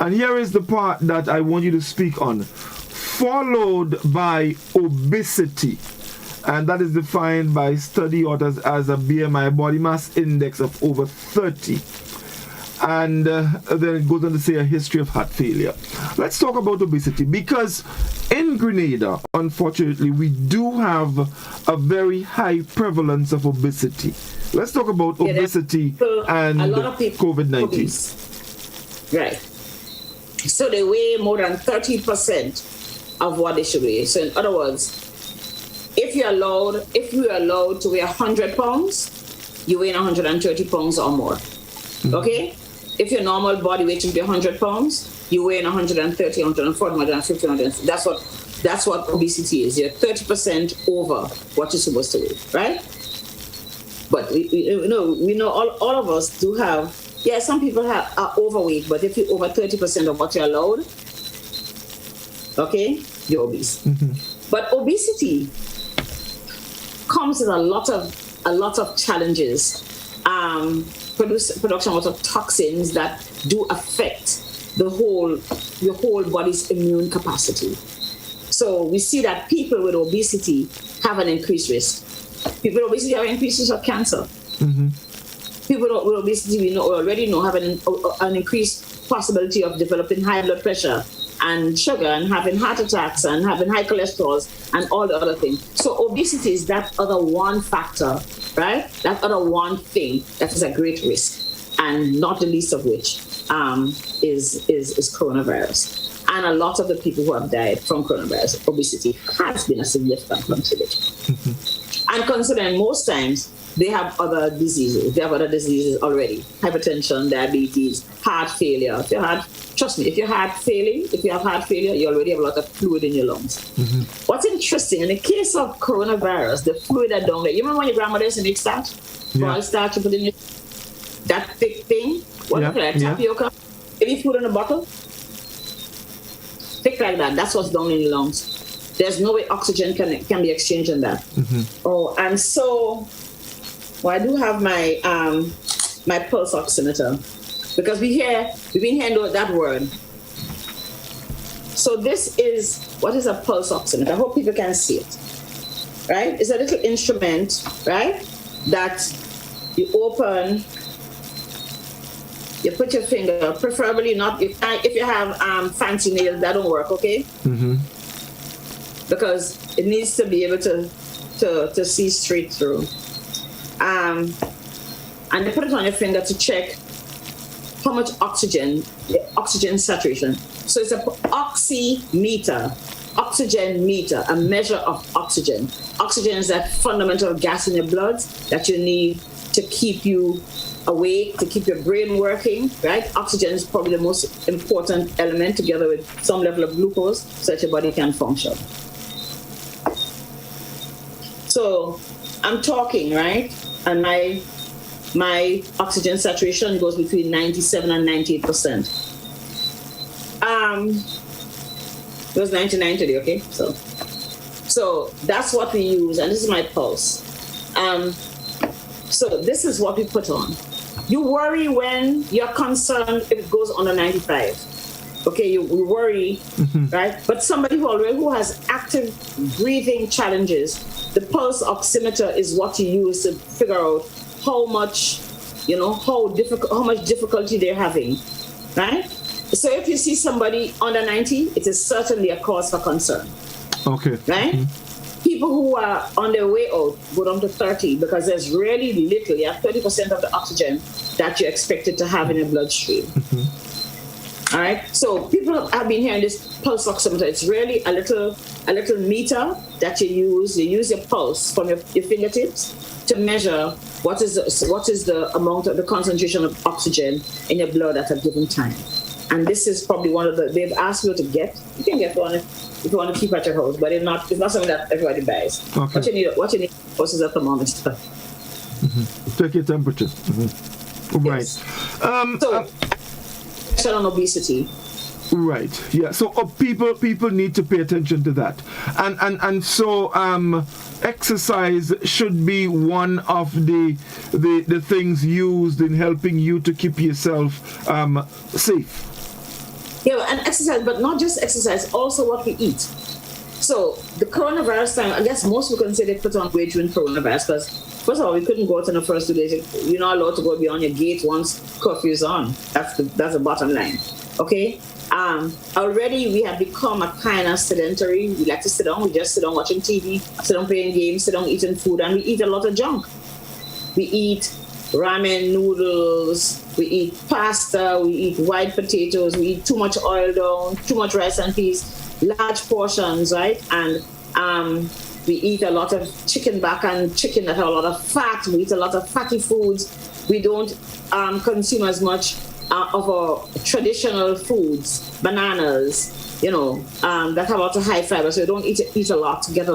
And here is the part that I want you to speak on. Followed by obesity. And that is defined by study authors as a BMI, body mass index, of over 30. And then it goes on to say a history of heart failure. Let's talk about obesity, because in Grenada, unfortunately, we do have a very high prevalence of obesity. Let's talk about obesity and a lot of people COVID-19. Obese. Right. So they weigh more than 30% of what they should weigh. So in other words, if you're allowed to weigh 100 pounds, you weigh 130 pounds or more. Okay? If your normal body weight should be 100 pounds, you weigh 130, 140, 150, 160. That's what obesity is. You're 30% over what you're supposed to weigh, right? But we know all of us do have, some people are overweight, but if you're over 30% of what you're allowed, okay, you're obese. But obesity comes with a lot of challenges. Production of toxins that do affect your whole body's immune capacity. So we see that people with obesity have an increased risk. People with obesity have an increased risk of cancer. People with obesity, we already know, have an increased possibility of developing high blood pressure and sugar and having heart attacks and having high cholesterol and all the other things. So obesity is that other one factor, right? That other one thing that is a great risk, and not the least of which is coronavirus. And a lot of the people who have died from coronavirus, obesity has been a significant contributor. And considering most times they have other diseases. They have other diseases already: hypertension, diabetes, heart failure. Trust me, if you have heart failure, you already have a lot of fluid in your lungs. What's interesting, in the case of coronavirus, the fluid that down there, you remember when your grandmother used to make starch? Boil starch, you put in that thick thing, what do you call it, tapioca? Maybe put in a bottle? Thick like that, that's what's down in your lungs. There's no way oxygen can be exchanged in that. Oh, and so, I do have my my pulse oximeter, because we've been hearing that word. So this is, what is a pulse oximeter? I hope people can see it, right? It's a little instrument, right, that you open, you put your finger, preferably not, if you have fancy nails, that don't work, okay? Because it needs to be able to see straight through. And you put it on your finger to check how much oxygen saturation. So it's an oxygen meter, a measure of oxygen. Oxygen is that fundamental gas in your blood that you need to keep you awake, to keep your brain working, right? Oxygen is probably the most important element, together with some level of glucose, so that your body can function. So I'm talking, right? And my oxygen saturation goes between 97 and 98%. It was 99 today, okay? So that's what we use, and this is my pulse. So this is what we put on. You worry when you're concerned if it goes under 95. Okay, you worry, right? But somebody who has active breathing challenges, the pulse oximeter is what you use to figure out how much difficulty they're having, right? So if you see somebody under 90, it is certainly a cause for concern. Okay. Right? People who are on their way out go down to 30, because there's really little. You have 30% of the oxygen that you're expected to have in your bloodstream. All right. So people have been hearing this pulse oximeter. It's really a little meter that you use. You use your pulse from your fingertips to measure what is the amount of the concentration of oxygen in your blood at a given time. And this is probably one of they've asked you to get. You can get one if you want to keep at your house, but it's not something that everybody buys. Okay. What you need is a thermometer. Check your temperature. Right. So on obesity. Right. Yeah. So people need to pay attention to that, and so exercise should be one of the things used in helping you to keep yourself safe. Yeah, and exercise, but not just exercise, also what we eat. So the coronavirus time, I guess most people can say they put on weight during coronavirus, because first of all, we couldn't go out in the first 2 days. You're not allowed to go beyond your gate once curfew is on. That's the bottom line. Okay. Already we have become a kind of sedentary. We like to sit down. We just sit down watching TV, sit down playing games, sit down eating food, and we eat a lot of junk. We eat ramen noodles, we eat pasta, we eat white potatoes, we eat too much oil down, too much rice and peas, large portions, right? And we eat a lot of chicken back and chicken that have a lot of fat. We eat a lot of fatty foods. We don't consume as much of our traditional foods, bananas, that have a lot of high fiber. So we don't eat a lot to get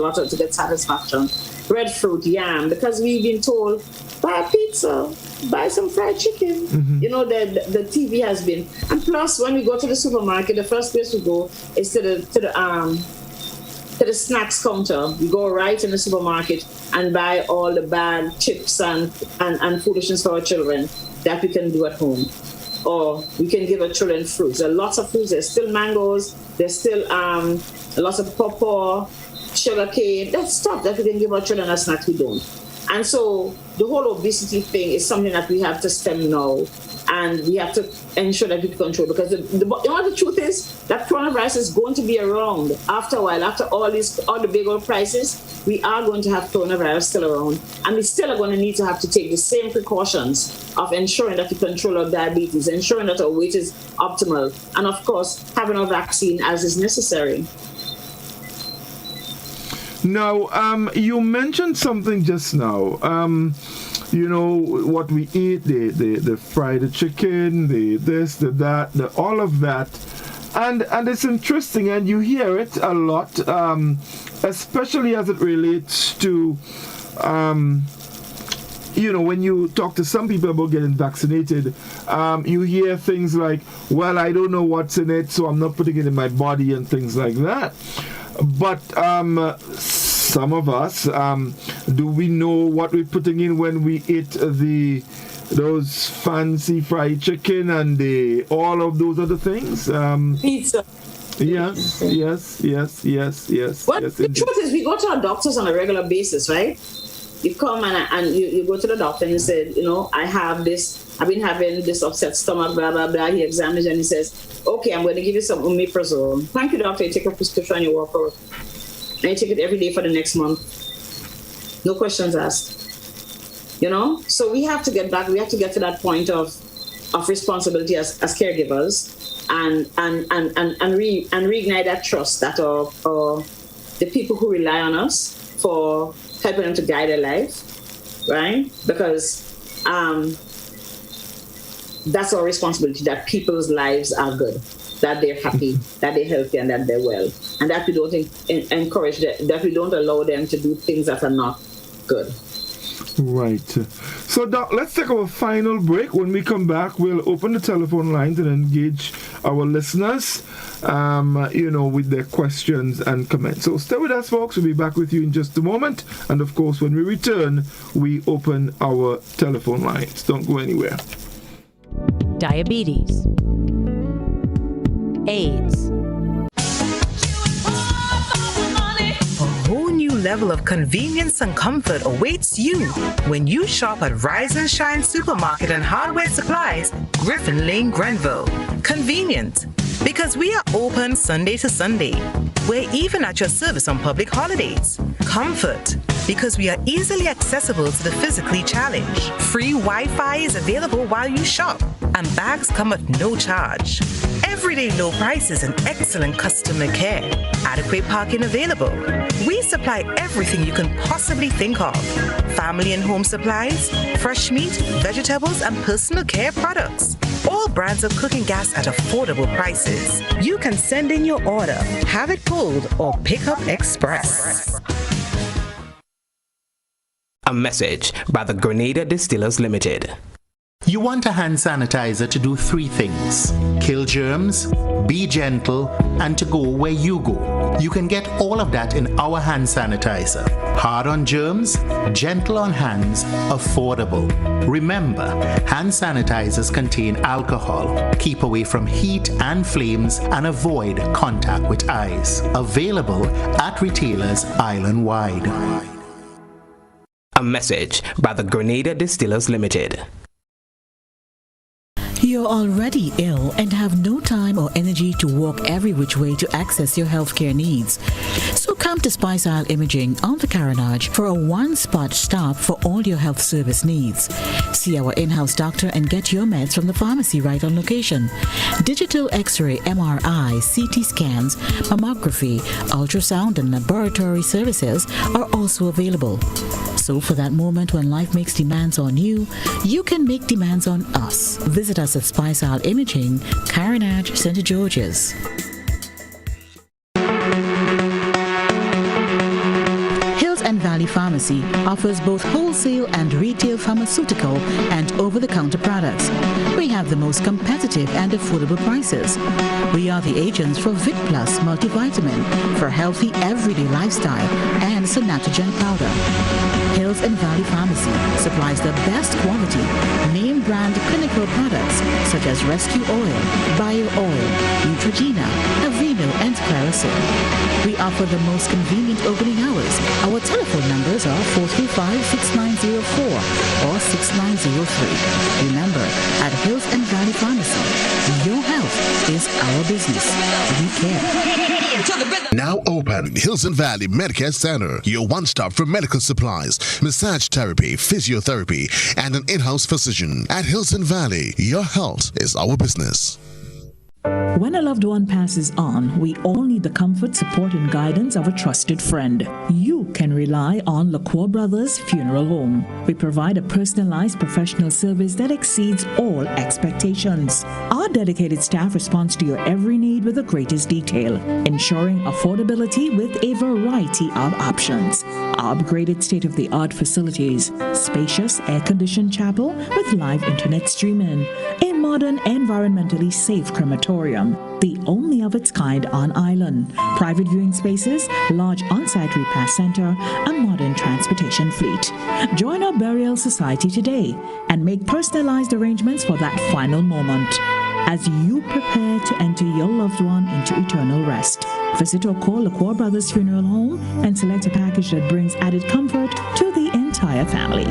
satisfaction. Red fruit, yam, because we've been told, buy a pizza, buy some fried chicken. The TV has been. And plus, when we go to the supermarket, the first place we go is to the snacks counter. We go right in the supermarket and buy all the bad chips and foolishness for our children that we can do at home. Or we can give our children fruits. There are lots of fruits. There's still mangoes. There's still lots of pawpaw, sugar cane. That's stuff that we can give our children as snacks. We don't. And so the whole obesity thing is something that we have to stem now. And we have to ensure that we control, because the truth is that coronavirus is going to be around after a while. After all the big oil prices, we are going to have coronavirus still around, and we still are going to need to have to take the same precautions of ensuring that we control our diabetes, ensuring that our weight is optimal, and of course having our vaccine as is necessary. Now, you mentioned something just now. You know, what we eat, the fried chicken, the this, the that, all of that. And it's interesting, and you hear it a lot, especially as it relates to, you know, when you talk to some people about getting vaccinated, you hear things like, well, I don't know what's in it, so I'm not putting it in my body, and things like that. But some of us, do we know what we're putting in when we eat those fancy fried chicken and all of those other things? Pizza. Yes. Well, the truth is, we go to our doctors on a regular basis, right? You come and you go to the doctor and you say, you know, I've been having this upset stomach, blah, blah, blah. He examines and he says, okay, I'm going to give you some omeprazole. Thank you, doctor. You take a prescription and you walk out. And you take it every day for the next month. No questions asked. You know? So we have to get back. We have to get to that point of responsibility as caregivers and reignite that trust that the people who rely on us for helping them to guide their life, right? Because that's our responsibility, that people's lives are good, that they're happy, that they're healthy, and that they're well, and that we don't encourage that we don't allow them to do things that are not good. Right. So, Doc, let's take our final break. When we come back, we'll open the telephone lines and engage our listeners, you know, with their questions and comments. So stay with us, folks. We'll be back with you in just a moment. And, of course, when we return, we open our telephone lines. Don't go anywhere. Diabetes, AIDS, a whole new level of convenience and comfort awaits you when you shop at Rise and Shine Supermarket and Hardware Supplies, Griffin Lane, Grenville. Convenient, because we are open Sunday to Sunday. We're even at your service on public holidays. Comfort, because we are easily accessible to the physically challenged. Free Wi-Fi is available while you shop, and bags come at no charge. Everyday low prices and excellent customer care. Adequate parking available. We supply everything you can possibly think of. Family and home supplies, fresh meat, vegetables, and personal care products. All brands of cooking gas at affordable prices. You can send in your order, have it pulled, or pick up express. A message by the Grenada Distillers Limited. You want a hand sanitizer to do 3 things: kill germs, be gentle, and to go where you go. You can get all of that in our hand sanitizer. Hard on germs, gentle on hands, affordable. Remember, hand sanitizers contain alcohol. Keep away from heat and flames and avoid contact with eyes. Available at retailers island-wide. A message by the Grenada Distillers Limited. You're already ill and have no time or energy to walk every which way to access your healthcare needs. So come to Spice Isle Imaging on the Carenage for a one-spot stop for all your health service needs. See our in-house doctor and get your meds from the pharmacy right on location. Digital X-ray, MRI, CT scans, mammography, ultrasound, and laboratory services are also available. So for that moment when life makes demands on you, you can make demands on us. Visit us at Spice Isle Imaging, Carenage, St. George's. Hills and Valley Pharmacy offers both wholesale and retail pharmaceutical and over-the-counter products. We have the most competitive and affordable prices. We are the agents for Vic Plus multivitamin for healthy everyday lifestyle and Sanatogen powder. Hills and Valley Pharmacy supplies the best quality, name brand clinical products such as Rescue Oil, Bio Oil, Neutrogena, Aveeno, and Clarisil. We offer the most convenient opening hours. Our telephone numbers are 435-6904 or 6903. Remember, at Hills and Valley Pharmacy, your health is our business. We care. Now open Hills Valley Medicare Center, your one-stop for medical supplies, massage therapy, physiotherapy, and an in-house physician. At Hills Valley, your health is our business. When a loved one passes on, we all need the comfort, support, and guidance of a trusted friend. You can rely on LaCour Brothers Funeral Home. We provide a personalized professional service that exceeds all expectations. Our dedicated staff responds to your every need with the greatest detail, ensuring affordability with a variety of options. Our upgraded state-of-the-art facilities, spacious air-conditioned chapel with live internet streaming, a modern, environmentally safe crematorium, the only of its kind on island, private viewing spaces, large on-site repast center, a modern transportation fleet. Join our burial society today and make personalized arrangements for that final moment as you prepare to enter your loved one into eternal rest. Visit or call LaCour Brothers Funeral Home and select a package that brings added comfort to the entire family.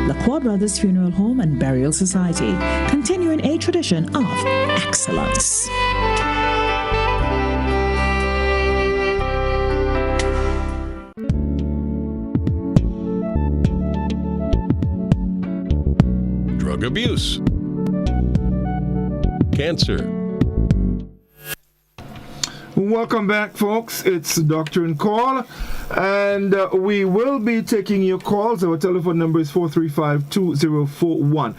LaCour Brothers Funeral Home and Burial Society, continuing a tradition of excellence. Drug abuse. Cancer. Welcome back, folks. It's Doctor and Call, and we will be taking your calls. Our telephone number is 435-2041.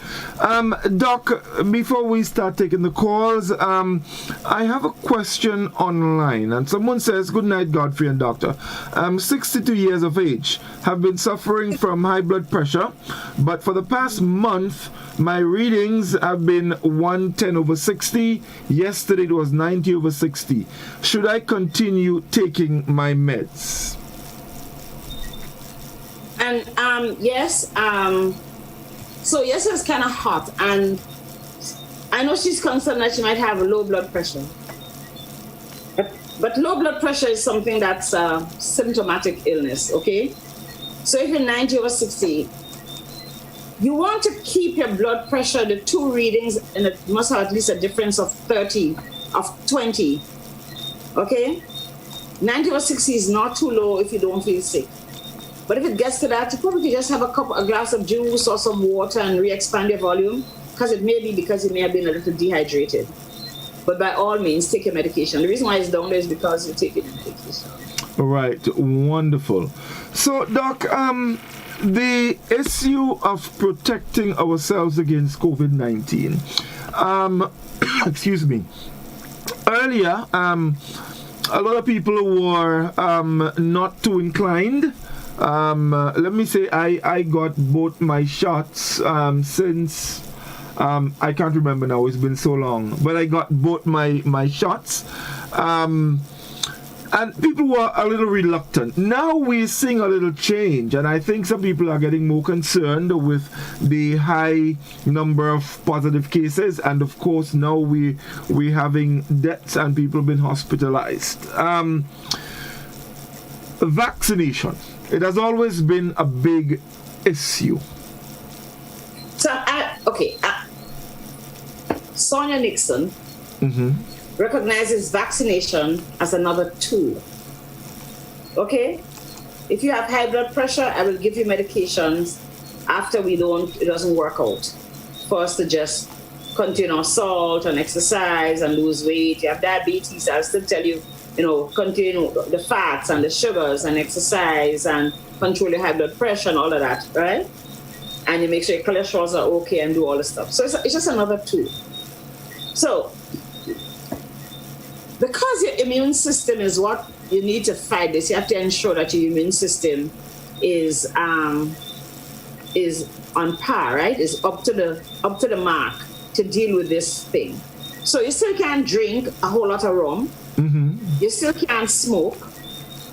Doc, before we start taking the calls, I have a question online, and someone says, "Good night, Godfrey and Doctor. I'm 62 years of age, have been suffering from high blood pressure, but for the past month, my readings have been 110/60. Yesterday it was 90/60. Should I continue taking my meds?" And yes, so yes, it's kind of hot, and I know she's concerned that she might have low blood pressure. But low blood pressure is something that's a symptomatic illness, okay? So if you're 90/60, you want to keep your blood pressure, the two readings, and it must have at least a difference of 20, okay? 90/60 is not too low if you don't feel sick. But if it gets to that, you probably just have a glass of juice or some water and re-expand your volume, because it may be because you may have been a little dehydrated. But by all means, take your medication. The reason why it's down there is because you're taking your medication. All right, wonderful. So, Doc, the issue of protecting ourselves against COVID-19, excuse me, earlier, a lot of people were not too inclined. Let me say I got both my shots since I can't remember now, it's been so long, but I got both my shots, and people were a little reluctant. Now we're seeing a little change, and I think some people are getting more concerned with the high number of positive cases, and of course now we're having deaths and people being hospitalized. Vaccination, it has always been a big issue. So, Sonia Nixon recognizes vaccination as another tool. Okay? If you have high blood pressure, I will give you medications after it doesn't work out. For us to just continue on salt and exercise and lose weight. You have diabetes, I'll still tell you, continue the fats and the sugars and exercise and control your high blood pressure and all of that, right? And you make sure your cholesterols are okay and do all the stuff. So it's just another tool. So, because your immune system is what you need to fight this, you have to ensure that your immune system is on par, right? Is up to the mark to deal with this thing. So you still can't drink a whole lot of rum. You still can't smoke.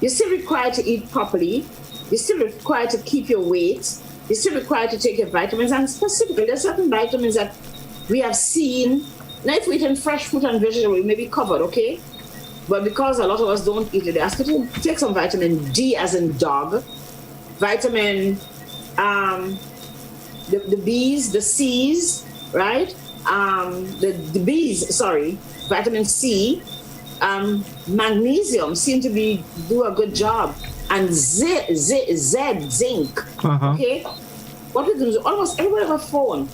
You're still required to eat properly. You're still required to keep your weight. You're still required to take your vitamins. And specifically, there's certain vitamins that we have seen. Now, if we eat fresh fruit and vegetable, we may be covered, okay? But because a lot of us don't eat it, they ask you to take some vitamin D as in dog. vitamin, the B's, the C's, right? The B's, sorry, vitamin C, magnesium seem to do a good job, and zinc. Okay, what we do is almost everybody have a phone.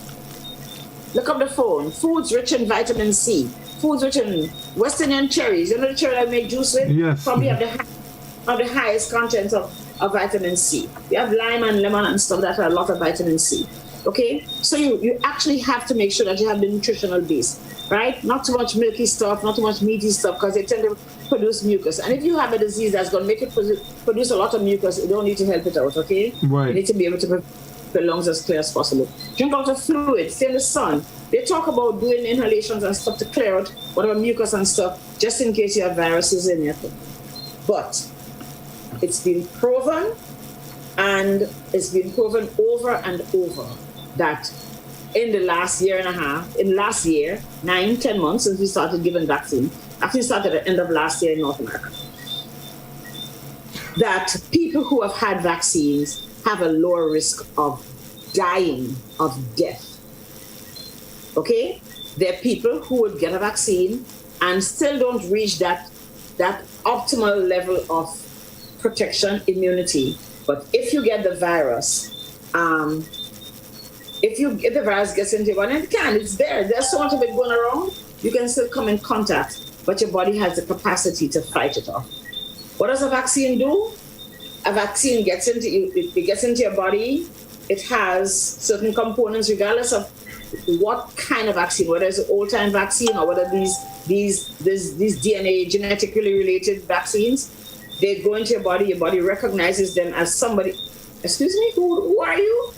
Look up the phone. Foods rich in vitamin C. Foods rich in West Indian cherries. You know the cherry I make juice with? Yes. Probably have the highest content of vitamin C. You have lime and lemon and stuff that have a lot of vitamin C. Okay? So you actually have to make sure that you have the nutritional base, right? Not too much milky stuff, not too much meaty stuff, because they tend to produce mucus. And if you have a disease that's going to make it produce a lot of mucus, you don't need to help it out, okay? Right. You need to be able to the lungs as clear as possible. Drink a lot of fluid, stay in the sun. They talk about doing inhalations and stuff to clear out whatever mucus and stuff, just in case you have viruses in your thing. But it's been proven, and it's been proven over and over, that in the last year and a half, in last year, 9-10 months since we started giving vaccine started at the end of last year in North America, that people who have had vaccines have a lower risk of dying of death. Okay? There are people who would get a vaccine and still don't reach that optimal level of protection, immunity. But if you get the virus, if the virus gets into your body, and it's there. There's so much of it going around, you can still come in contact, but your body has the capacity to fight it off. What does a vaccine do? A vaccine gets into you, it gets into your body. It has certain components, regardless of what kind of vaccine, whether it's an old-time vaccine or whether these DNA genetically related vaccines, they go into your body recognizes them as somebody. Excuse me, who are you?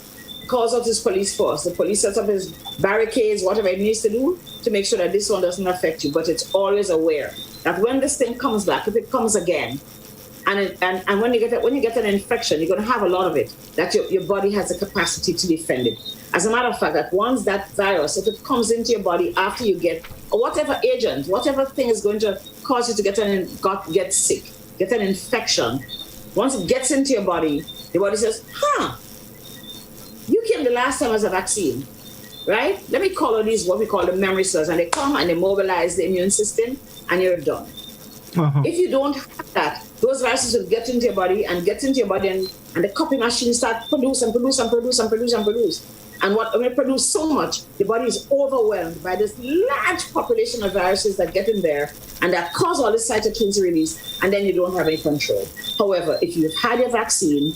Calls out his police force. The police sets up his barricades, whatever it needs to do to make sure that this one doesn't affect you. But it's always aware that when this thing comes back, if it comes again, and when you get an infection, you're going to have a lot of it, that your body has the capacity to defend it. As a matter of fact, that once that virus, if it comes into your body after you get, or whatever agent, whatever thing is going to cause you to get sick, get an infection, once it gets into your body says, you came the last time as a vaccine, right? Let me call on these, what we call the memory cells, and they come and they mobilize the immune system, and you're done. If you don't have that, those viruses will get into your body, and the copy machine start produce. And when it produce so much, the body is overwhelmed by this large population of viruses that get in there and that cause all this cytokines release, and then you don't have any control. However, if you've had your vaccine,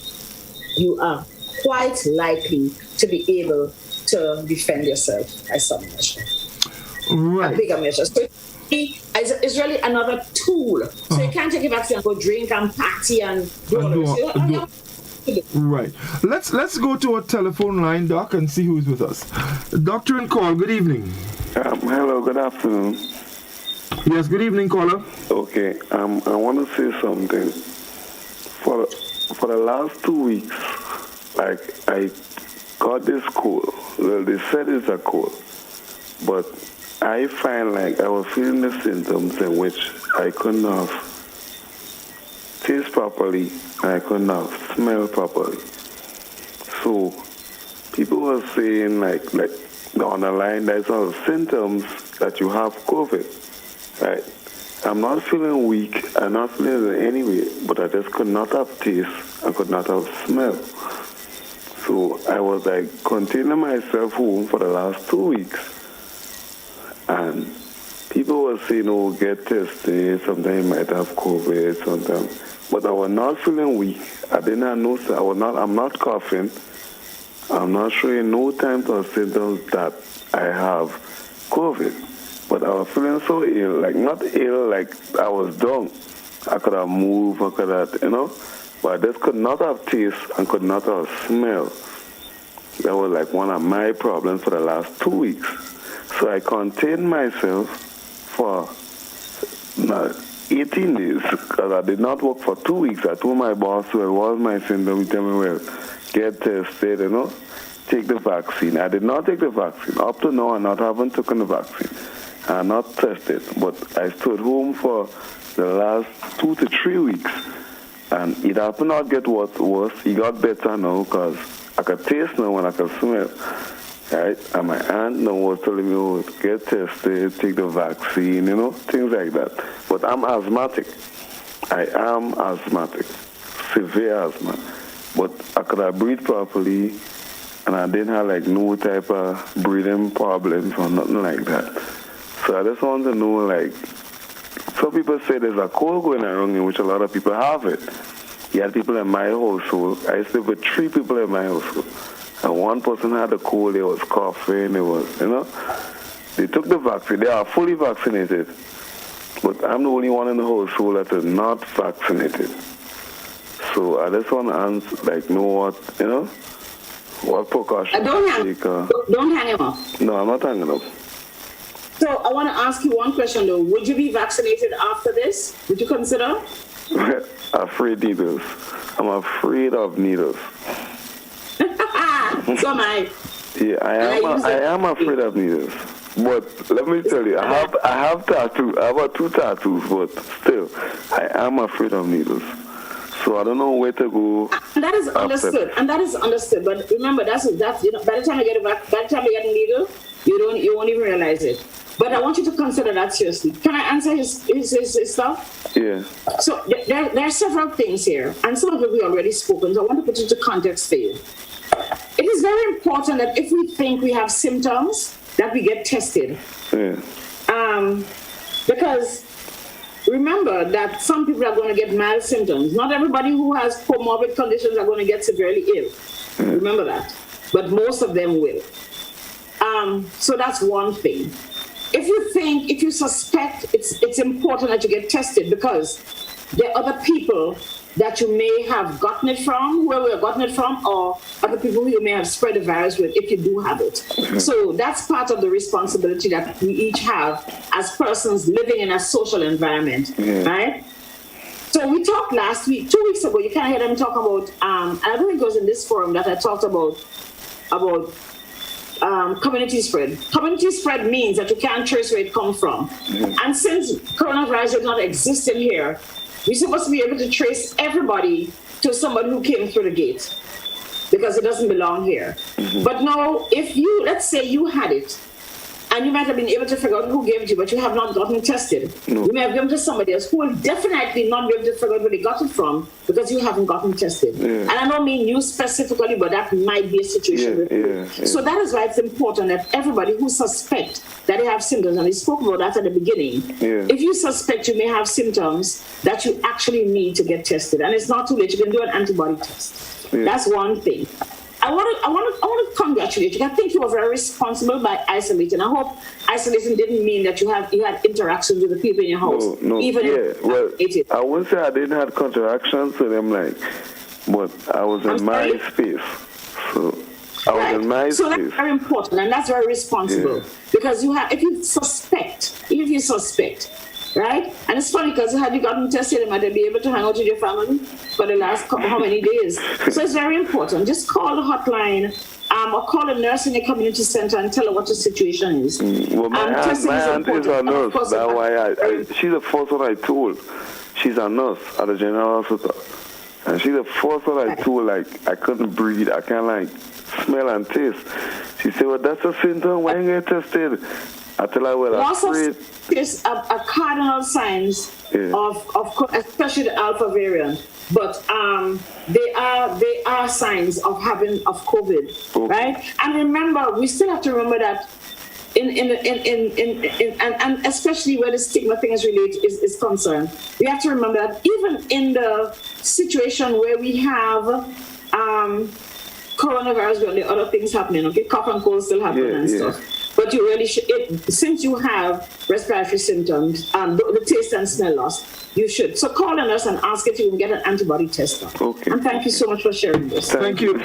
you are quite likely to be able to defend yourself by some measure. Right. A bigger measure. So it's really another tool. So you can't take a vaccine and go drink and party and do all this. Right. Let's go to a telephone line, Doc, and see who's with us. Doctor and call, good evening. Hello, good afternoon. Yes, good evening, caller. Okay, I want to say something. For the last 2 weeks, like, I got this cold. Well, they said it's a cold, but I find like I was feeling the symptoms in which I couldn't have taste properly and I couldn't have smell properly. So people were saying like the underlying, there's all the symptoms that you have COVID, right? I'm not feeling weak, I'm not feeling it anyway, but I just could not have taste, I could not have smell. So I was like containing myself home for the last 2 weeks. And people were saying, oh, get tested, sometimes you might have COVID, sometimes. But I was not feeling weak. I did not know, I'm not coughing. I'm not showing no signs or symptoms that I have COVID. But I was feeling so ill, like not ill, like I was down. I could have moved, I could have, but I just could not have taste and could not have smell. That was like one of my problems for the last 2 weeks. So I contained myself for 18 days because I did not work for 2 weeks. I told my boss, well, what was my symptom? He told me, well, get tested, take the vaccine. I did not take the vaccine. Up to now, I haven't taken the vaccine. I'm not tested, but I stood home for the last 2 to 3 weeks And it happened not get worse. He got better now because I could taste now and I could smell. Right? And my aunt now was telling me, oh, get tested, take the vaccine, things like that. But I'm asthmatic. I am asthmatic. Severe asthma. But I could have breathed properly and I didn't have like no type of breathing problems or nothing like that. So I just want to know, like, some people say there's a cold going around in which a lot of people have it. You had people in my household. I used to live with 3 people in my household. And one person had a cold, they was coughing, they was, They took the vaccine, they are fully vaccinated. But I'm the only one in the household that is not vaccinated. So I just want to answer, like, know what, what precautions take. Don't hang him up. No, I'm not hanging up. So I want to ask you one question though. Would you be vaccinated after this? Would you consider? Afraid needles. I'm afraid of needles. So am I. Yeah, I am afraid of needles. But let me tell you, I have tattoos. I have 2 tattoos, but still, I am afraid of needles. So I don't know where to go. And that is understood. And that is understood. But remember, that's by the time you get a needle, you won't even realize it. But I want you to consider that seriously. Can I answer his stuff? Yeah. So there are several things here, and some of it we already spoken. So I want to put into context for you. It is very important that if we think we have symptoms, that we get tested. Yeah. Because remember that some people are going to get mild symptoms. Not everybody who has comorbid conditions are going to get severely ill. Remember that. But most of them will. So that's one thing. If you suspect, it's important that you get tested because there are other people that you may have gotten it from, where we have gotten it from, or other people who you may have spread the virus with if you do have it. So that's part of the responsibility that we each have as persons living in a social environment, right? So we talked last week, 2 weeks ago, you kind of heard them talk about, I don't think it was in this forum that I talked about community spread. Community spread means that you can't trace where it comes from. And since coronavirus is not existing here, we're supposed to be able to trace everybody to somebody who came through the gate because it doesn't belong here. But now, if you, let's say you had it, and you might have been able to figure out who gave it to you, but you have not gotten tested. You may have given it to somebody else who will definitely not be able to figure out where they got it from because you haven't gotten tested. And I don't mean you specifically, but that might be a situation with you. So that is why it's important that everybody who suspects that they have symptoms, and we spoke about that at the beginning, if you suspect you may have symptoms, that you actually need to get tested. And it's not too late. You can do an antibody test. That's one thing. I want to congratulate you. I think you were very responsible by isolating. I hope isolating didn't mean that you had interactions with the people in your house. No. Well, I wouldn't say I didn't have interactions with them, but I was in my space. So I was in my space. So that's very important, and that's very responsible because if you suspect. Right? And it's funny because had you gotten tested, you might be able to hang out with your family for the last how many days. So it's very important. Just call the hotline or call a nurse in the community center and tell her what the situation is. Well, my aunt is a nurse. That's why she's the first one I told. She's a nurse at the General Hospital. And she's the first one I told, I couldn't breathe. I can't, smell and taste. She said, well, that's a symptom. Why you get tested? I tell her, well, I'm afraid. There's a cardinal signs of especially the alpha variant, but they are signs of COVID, right? And remember, we still have to remember that and especially where the stigma thing is concerned, we have to remember that even in the situation where we have coronavirus, where the other things happening, cough and cold still happening and stuff. But you really should, since you have respiratory symptoms and the taste and smell loss, you should. So call a nurse and ask if you can get an antibody test done. And thank you so much for sharing this. Thank you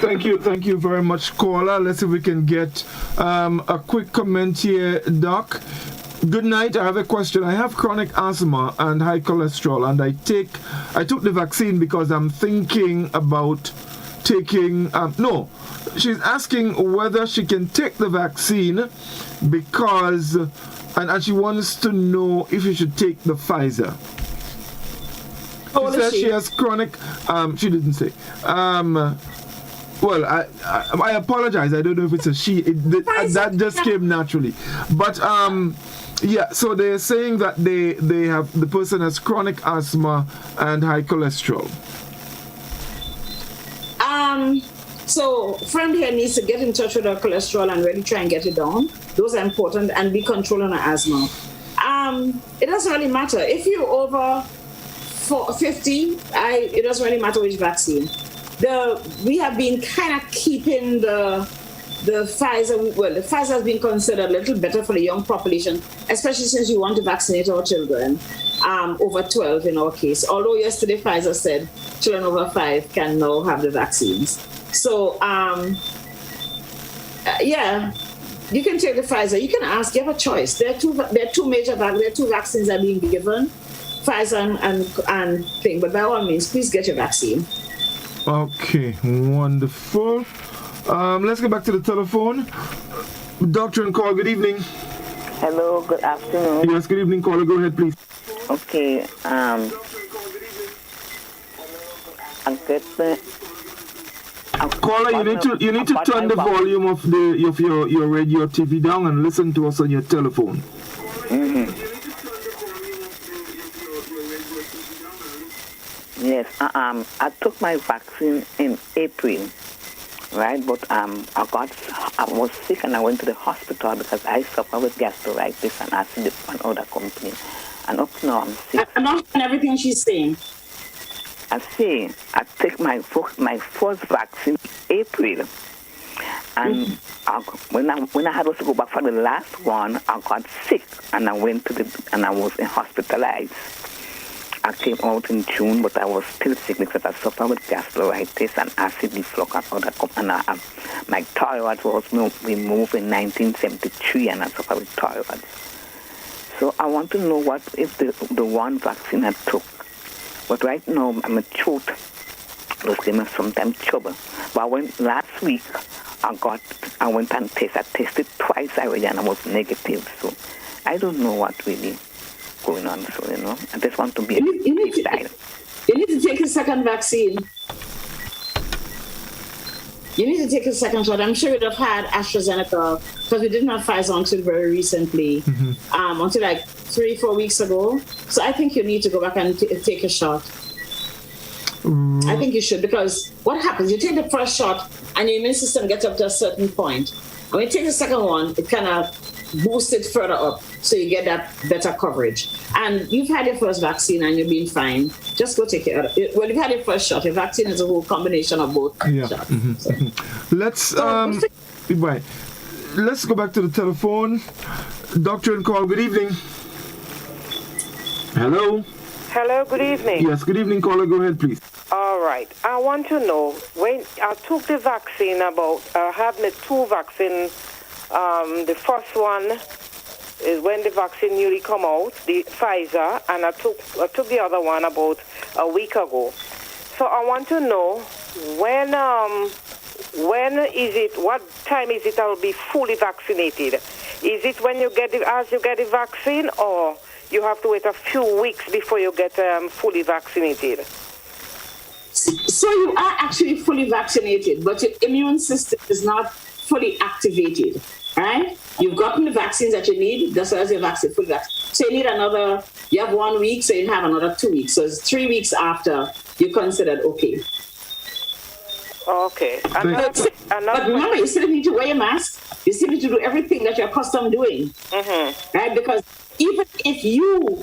very much, caller. Let's see if we can get a quick comment here, Doc. Good night. I have a question. I have chronic asthma and high cholesterol, and I took the vaccine because I'm thinking about taking she's asking whether she can take the vaccine because and she wants to know if she should take the Pfizer. How old is says she? she has chronic. She didn't say. Well, I apologize. I don't know if it's a she. That just came naturally. But yeah. So they're saying that the person has chronic asthma and high cholesterol. So friend here needs to get in touch with her cholesterol and really try and get it down. Those are important, and be controlling her asthma. It doesn't really matter if you're over 50. It doesn't really matter which vaccine. We have been kind of keeping the Pfizer. Well, the Pfizer has been considered a little better for the young population, especially since you want to vaccinate our children over 12 in our case. Although yesterday Pfizer said children over 5 can now have the vaccines. So yeah, you can take the Pfizer. You can ask. You have a choice. There are two vaccines that are being given, Pfizer and thing. But by all means, please get your vaccine. Okay, wonderful. Let's get back to the telephone. Doctor and call, good evening. Hello, good afternoon. Yes, good evening, caller. Go ahead, please. Okay, caller, you need to turn the volume of your radio TV down and listen to us on your telephone. Yes, I took my vaccine in April, right? But I was sick and I went to the hospital because I suffer with gastritis and acid from other company. And up now I'm sick. I'm not hearing everything she's saying. I take my first vaccine in April, and when I had to go back for the last one, I got sick and I was hospitalized. I came out in June, but I was still sick because I suffer with gastritis and acid reflux and other and my thyroid was removed in 1973, and I suffer with thyroid. So I want to know what is the one vaccine I took. But right now, my throat was giving me sometimes trouble. But last week, I went and tested. I tested twice already, and I was negative. So I don't know what really going on. So, I just want to be you need to take a second vaccine. You need to take a second shot. I'm sure you'd have had AstraZeneca because we didn't have Pfizer until very recently, until like 3-4 weeks ago. So I think you need to go back and take a shot. I think you should, because what happens? You take the first shot and your immune system gets up to a certain point. And when you take the second one, it kind of boosts it further up, so you get that better coverage. And you've had your first vaccine and you've been fine. Just go take it. Well, you've had your first shot. Your vaccine is a whole combination of both shots. Let's let's go back to the telephone. Doctor and call, good evening. Hello. Hello, good evening. Yes, good evening, caller. Go ahead, please. All right. I want to know, when I took the vaccine I had my 2 vaccines. The first one is when the vaccine newly come out, the Pfizer, and I took the other one about a week ago. So I want to know when is it? What time is it? I will be fully vaccinated. Is it when you get the vaccine, or you have to wait a few weeks before you get fully vaccinated? So you are actually fully vaccinated, but your immune system is not fully activated, right? You've gotten the vaccines that you need, that's why your vaccine fully vaccinated. So you have 1 week, so you have another 2 weeks. So it's 3 weeks after you're considered okay. Okay. But remember, you still need to wear your mask. You still need to do everything that you're accustomed doing, right? Because even if you're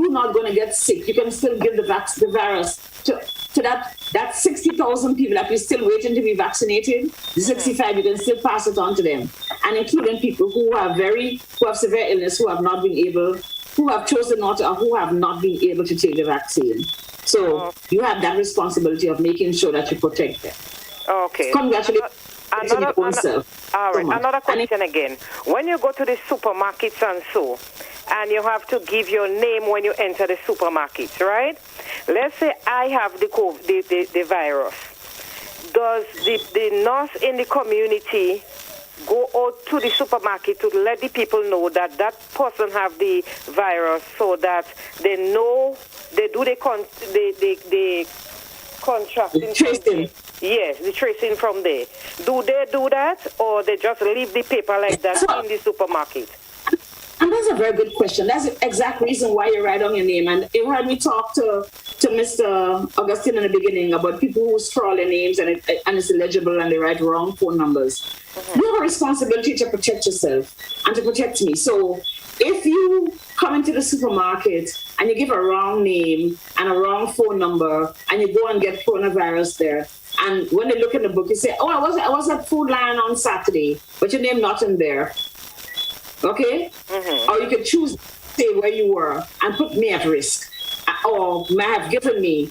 not going to get sick, you can still give the virus to that 60,000 people that are still waiting to be vaccinated. The 65, you can still pass it on to them, and including people who have severe illness, who have chosen not to, or who have not been able to take the vaccine. So you have that responsibility of making sure that you protect them. Okay. Congratulations. Another question again. When you go to the supermarkets and you have to give your name when you enter the supermarkets, right? Let's say I have the virus. Does the nurse in the community go go to the supermarket to let the people know that that person have the virus, so that they know they do the contracting. Tracing. Yes, the tracing from there. Do they do that, or they just leave the paper like that in the supermarket? And that's a very good question. That's the exact reason why you write on your name. And you heard me talk to Mr. Augustine in the beginning about people who scroll their names and it's illegible and they write wrong phone numbers. Mm-hmm. You have a responsibility to protect yourself and to protect me. So if you come into the supermarket and you give a wrong name and a wrong phone number and you go and get coronavirus there, and when they look in the book, you say, oh, I was at Food Lion on Saturday, but your name not in there. Okay? Mm-hmm. Or you could choose to say where you were and put me at risk, or may have given me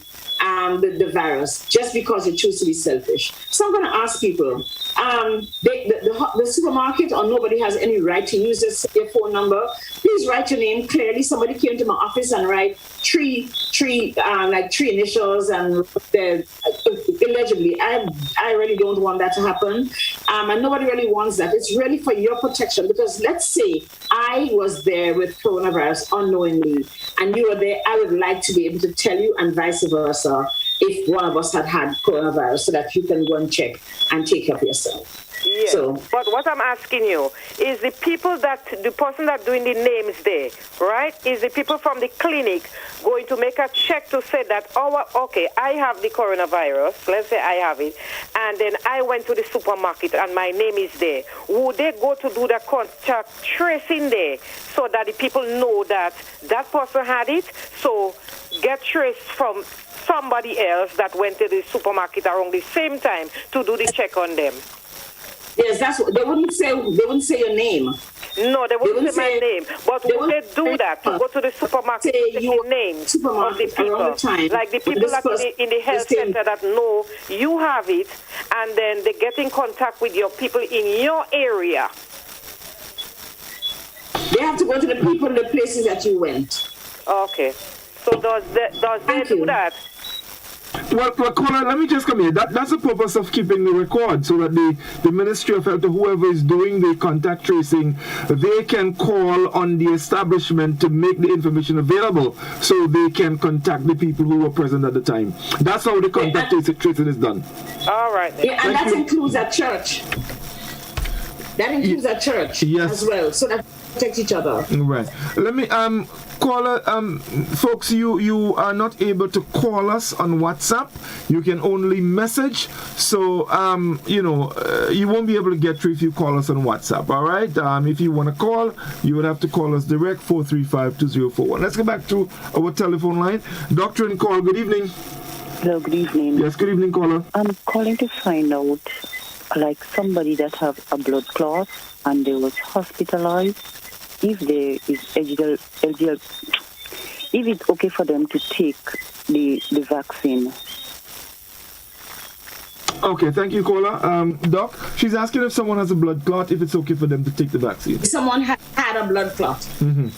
the virus just because you choose to be selfish. So I'm going to ask people, the supermarket or nobody has any right to use your phone number. Please write your name clearly. Somebody came to my office and write three initials and illegibly. I really don't want that to happen. And nobody really wants that. It's really for your protection, because let's say I was there with coronavirus unknowingly and you were there, I would like to be able to tell you, and vice versa, if one of us had coronavirus, so that you can go and check and take care of yourself. Yes, so, but what I'm asking you is the person that doing the names there, right? Is the people from the clinic going to make a check to say that, I have the coronavirus, let's say I have it, and then I went to the supermarket and my name is there. Would they go to do the contact tracing there so that the people know that that person had it? So get traced from somebody else that went to the supermarket around the same time to do the check on them. Yes, that's what they wouldn't say. They wouldn't say your name. No, they wouldn't say my name. But would they do that to go to the supermarket to take the names of the people, like the people that in the health center that know you have it, and then they get in contact with your people in your area? They have to go to the people in the places that you went. Okay. So does they do that? Well, Colin, let me just come here. That's the purpose of keeping the record, so that the Ministry of Health or whoever is doing the contact tracing, they can call on the establishment to make the information available so they can contact the people who were present at the time. That's how the contact tracing is done. All right. Yeah, and that includes a church. That includes a church as well, so that protect each other. Right. Let me caller, folks, you are not able to call us on WhatsApp. You can only message. So you won't be able to get through if you call us on WhatsApp. All right. If you want to call, you would have to call us direct 435-2041. Let's go back to our telephone line. Doctor and call. Good evening. Hello. Good evening. Yes. Good evening, caller. I'm calling to find out, like somebody that have a blood clot and they was hospitalized, if there is eligible, if it's okay for them to take the vaccine. Okay, thank you, caller. Doc, she's asking if someone has a blood clot, if it's okay for them to take the vaccine. If someone had a blood clot. Mm-hmm.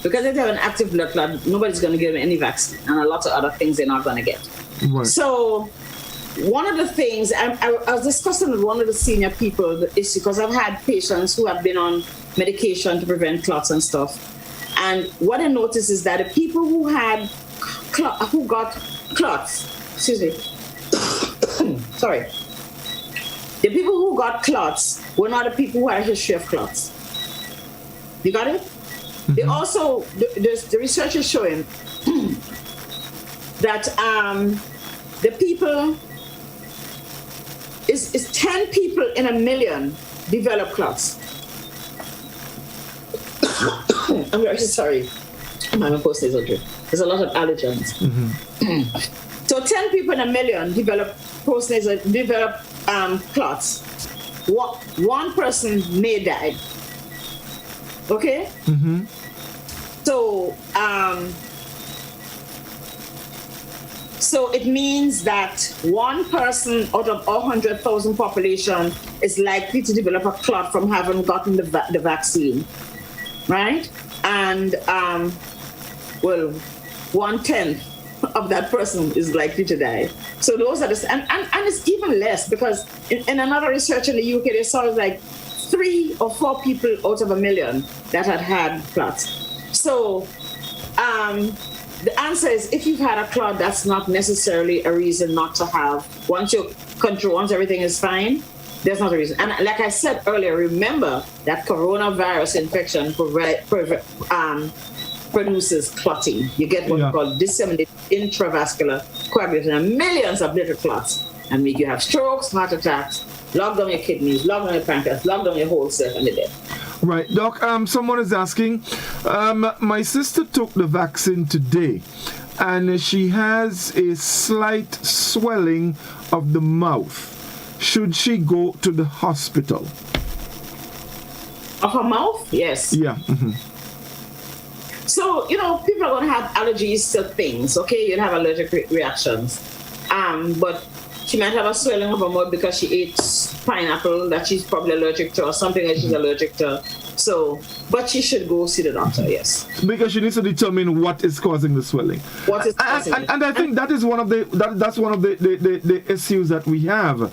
Because if they have an active blood clot, nobody's going to give them any vaccine, and a lot of other things they're not going to get. Right. So one of the things, I was discussing with one of the senior people the issue, because I've had patients who have been on medication to prevent clots and stuff. And what I noticed is that the people who got clots, sorry, the people who got clots were not the people who had a history of clots. You got it? Mm-hmm. They also, the research is showing that the people, is 10 people in a million develop clots. I'm very sorry. My post-nasal drip. There's a lot of allergens. Mm-hmm. So 10 people in a million develop clots. One person may die. Okay? Mm-hmm. So it means that one person out of 100,000 population is likely to develop a clot from having gotten the vaccine, right? And 1/10 of that person is likely to die. So those are and it's even less, because in another research in the UK, they saw like 3 or 4 people out of 1 million that had clots. So the answer is, if you've had a clot, that's not necessarily a reason not to have. Once everything is fine, there's not a reason. And like I said earlier, remember that coronavirus infection produces clotting. You get what we call disseminated intravascular coagulation, and millions of little clots, and make you have strokes, heart attacks, log down your kidneys, log down your pancreas, log down your whole self, and you're dead. Right, Doc, someone is asking, my sister took the vaccine today, and she has a slight swelling of the mouth. Should she go to the hospital? Of her mouth? Yes. Yeah. Mm-hmm. So, people are going to have allergies to things, okay? You'll have allergic reactions. But she might have a swelling of her mouth because she ate pineapple that she's probably allergic to, or something that she's allergic to. So, but she should go see the doctor, yes. Because she needs to determine what is causing the swelling. What is causing it? And I think that is one of that's one of the issues that we have.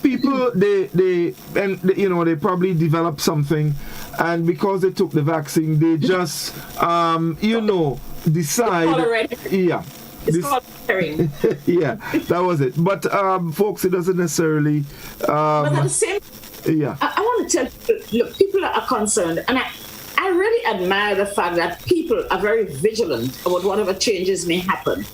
People they probably develop something, and because they took the vaccine, they just decide. Yeah. It's called hearing. Yeah, that was it. But folks, it doesn't necessarily. But at the same. Yeah. I want to tell people, look, people are concerned, and I really admire the fact that people are very vigilant about whatever changes may happen.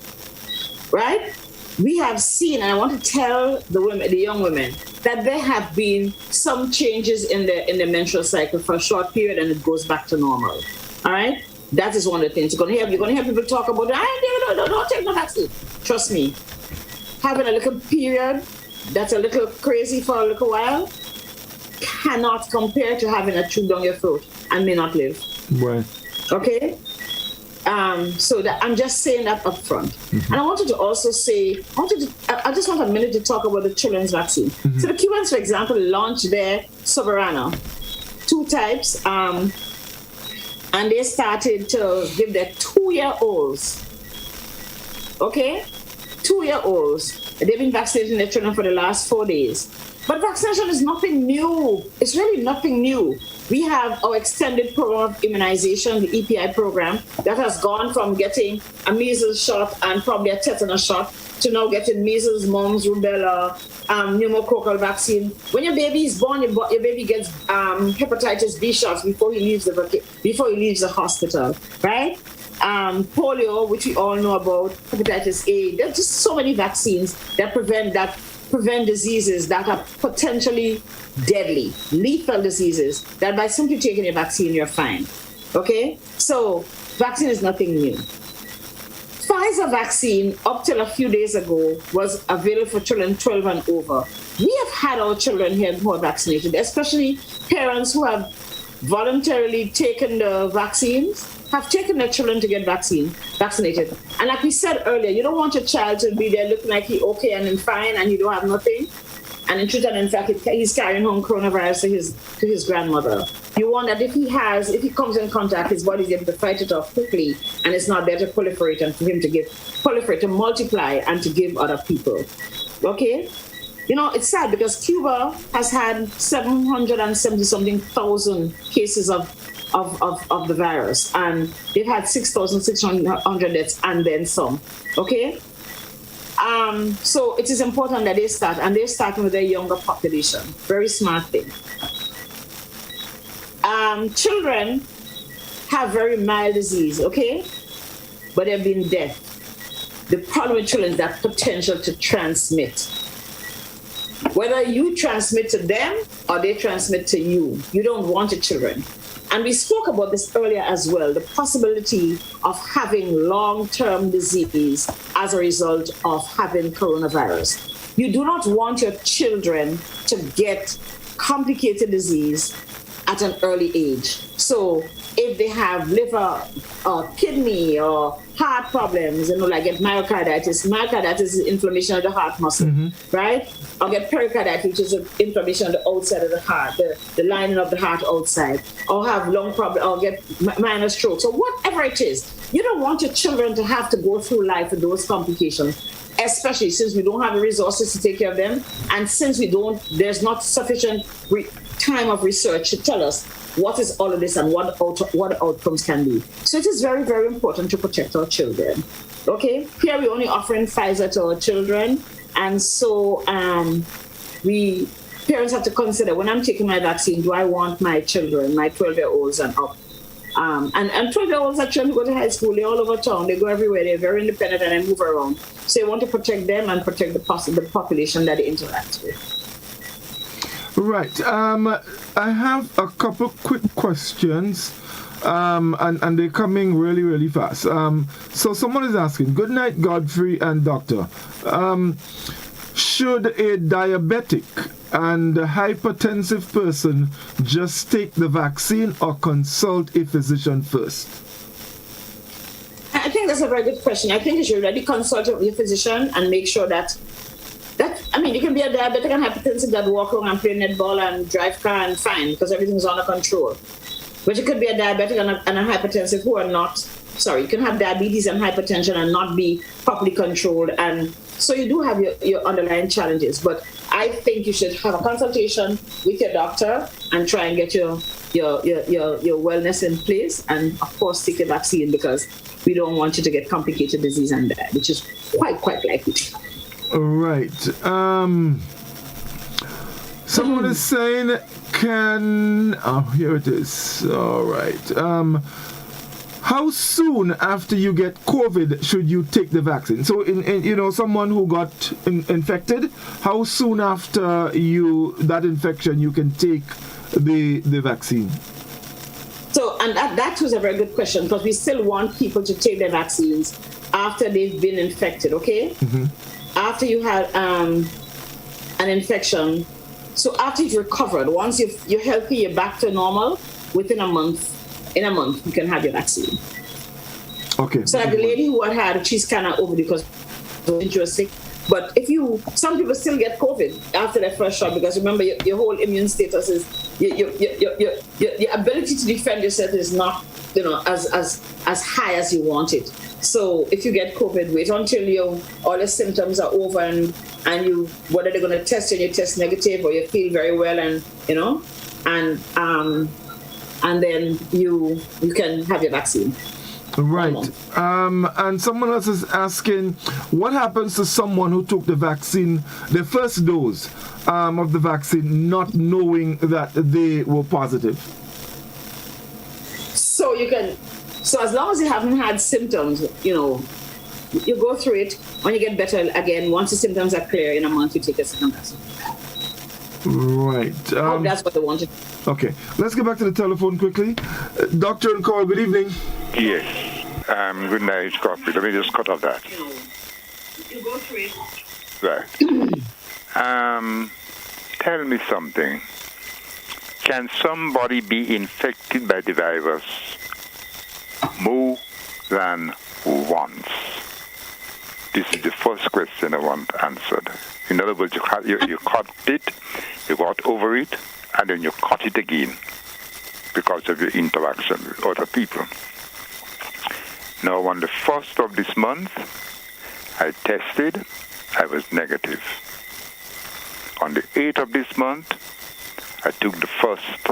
Right? We have seen, and I want to tell the young women, that there have been some changes in the menstrual cycle for a short period, and it goes back to normal. All right? That is one of the things you're going to hear people talk about. Don't take no vaccine. Trust me. Having a little period that's a little crazy for a little while cannot compare to having a tube down your throat and may not live. Right. Okay? So that I'm just saying that up front. Mm-hmm. And I wanted to also say, I just want a minute to talk about the children's vaccine. Mm-hmm. So the Cubans, for example, launched their Soberano, 2 types, and they started to give their 2-year-olds, okay? 2-year-olds. They've been vaccinating their children for the last 4 days. But vaccination is nothing new. It's really nothing new. We have our extended program of immunization, the EPI program, that has gone from getting a measles shot and probably a tetanus shot to now getting measles, mumps, rubella, pneumococcal vaccine. When your baby is born, your baby gets hepatitis B shots before he leaves the hospital, right? Polio, which we all know about, hepatitis A. There's just so many vaccines that prevent diseases that are potentially deadly, lethal diseases, that by simply taking a vaccine, you're fine. Okay? So, vaccine is nothing new. Pfizer vaccine, up till a few days ago, was available for children 12 and over. We have had our children here who are vaccinated, especially parents who have voluntarily taken the vaccines, have taken their children to get vaccinated. And like we said earlier, you don't want your child to be there looking like he's okay and fine and you don't have nothing. And in truth and in fact, he's carrying home coronavirus to his grandmother. You want that if he comes in contact, his body's able to fight it off quickly, and it's not there to proliferate and for him to proliferate, to multiply and to give other people. Okay? It's sad because Cuba has had 770-something thousand cases of the virus, and they've had 6,600 deaths and then some. Okay? So it is important that they start, and they're starting with their younger population. Very smart thing. Children have very mild disease, okay? But there have been death. The problem with children is that potential to transmit. Whether you transmit to them or they transmit to you, you don't want your children. And we spoke about this earlier as well, the possibility of having long-term disease as a result of having coronavirus. You do not want your children to get complicated disease at an early age. So if they have liver or kidney or heart problems, like get myocarditis. Myocarditis is inflammation of the heart muscle, right? Or get pericarditis, which is an inflammation on the outside of the heart, the lining of the heart outside. Or have lung problem, or get minor stroke. So whatever it is, you don't want your children to have to go through life with those complications, especially since we don't have the resources to take care of them, and since there's not sufficient time of research to tell us what is all of this and what outcomes can be. So it is very, very important to protect our children. Okay, here we're only offering Pfizer to our children, and so parents have to consider, when I'm taking my vaccine, do I want my children, my 12-year-olds and up? And 12-year-olds actually go to high school, they're all over town, they go everywhere, they're very independent and they move around. So you want to protect them and protect the population that they interact with. Right. I have a couple quick questions, and they're coming really, really fast. So someone is asking, good night, Godfrey and Doctor. Should a diabetic and a hypertensive person just take the vaccine or consult a physician first? I think that's a very good question. I think you should already consult your physician and make sure that you can be a diabetic and hypertensive that walk around and play netball and drive car and fine because everything's under control. But you could be a diabetic and a hypertensive who are not, you can have diabetes and hypertension and not be properly controlled. And so you do have your underlying challenges. But I think you should have a consultation with your doctor and try and get your wellness in place. And of course, take a vaccine because we don't want you to get complicated disease and die, which is quite likely. Right. Someone is saying, here it is. All right. How soon after you get COVID should you take the vaccine? So, in someone who got infected, how soon after that infection you can take the vaccine? So, and that was a very good question because we still want people to take their vaccines after they've been infected. Okay. Mm-hmm. After you had an infection, so after you've recovered, once you're healthy, you're back to normal, within a month, you can have your vaccine. Okay. So like the lady who had, she's kind of over because it was interesting. But some people still get COVID after their first shot because remember your whole immune status is, your ability to defend yourself is not, as high as you want it. So if you get COVID, wait until all the symptoms are over and whether they're going to test you and you test negative or you feel very well and then you can have your vaccine. Right. And someone else is asking, what happens to someone who took the vaccine, the first dose of the vaccine, not knowing that they were positive? So as long as you haven't had symptoms, you go through it. When you get better again, once the symptoms are clear, in a month you take a second vaccine. Right. I hope that's what they wanted. Okay. Let's get back to the telephone quickly. Doctor and Call, good evening. Yes. Good night, Godfrey. Let me just cut off that. You go through it. Right. Tell me something. Can somebody be infected by the virus more than once? This is the first question I want answered. In other words, you cut it, you got over it, and then you cut it again because of your interaction with other people. Now, on the 1st of this month, I tested, I was negative. On the 8th of this month, I took the first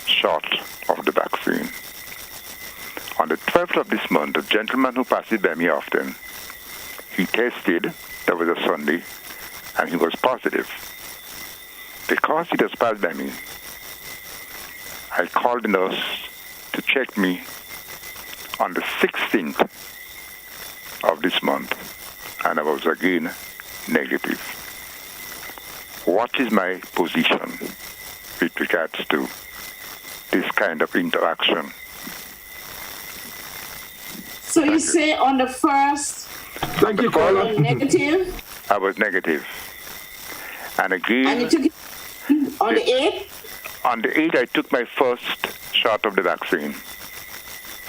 shot of the vaccine. On the 12th of this month, a gentleman who passes by me often, he tested, that was a Sunday, and he was positive. Because he just passed by me, I called the nurse to check me on the 16th of this month, and I was again negative. What is my position with regards to this kind of interaction? So you say on the 1st, thank you, caller. Negative? I was negative. And again... And you took it on the 8th? On the 8th, I took my first shot of the vaccine.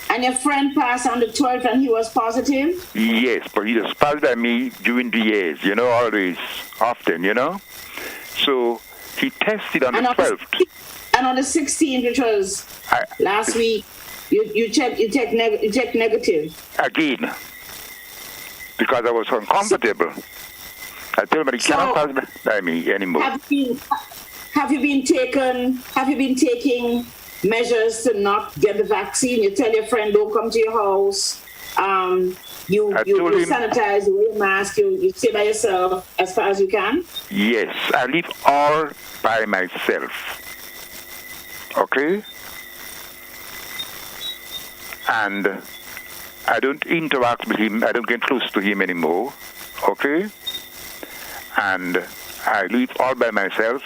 And your friend passed on the 12th and he was positive? Yes, but he just passed by me during the years, always, often, So he tested on the 12th. And on the 16th, which was last week, you checked negative? Again, because I was uncomfortable. I told him he cannot pass by me anymore. have you been taking measures to not get the vaccine? You tell your friend, don't come to your house. You sanitize, you wear a mask, you stay by yourself as far as you can? Yes, I live all by myself. Okay? And I don't interact with him. I don't get close to him anymore. Okay? And I live all by myself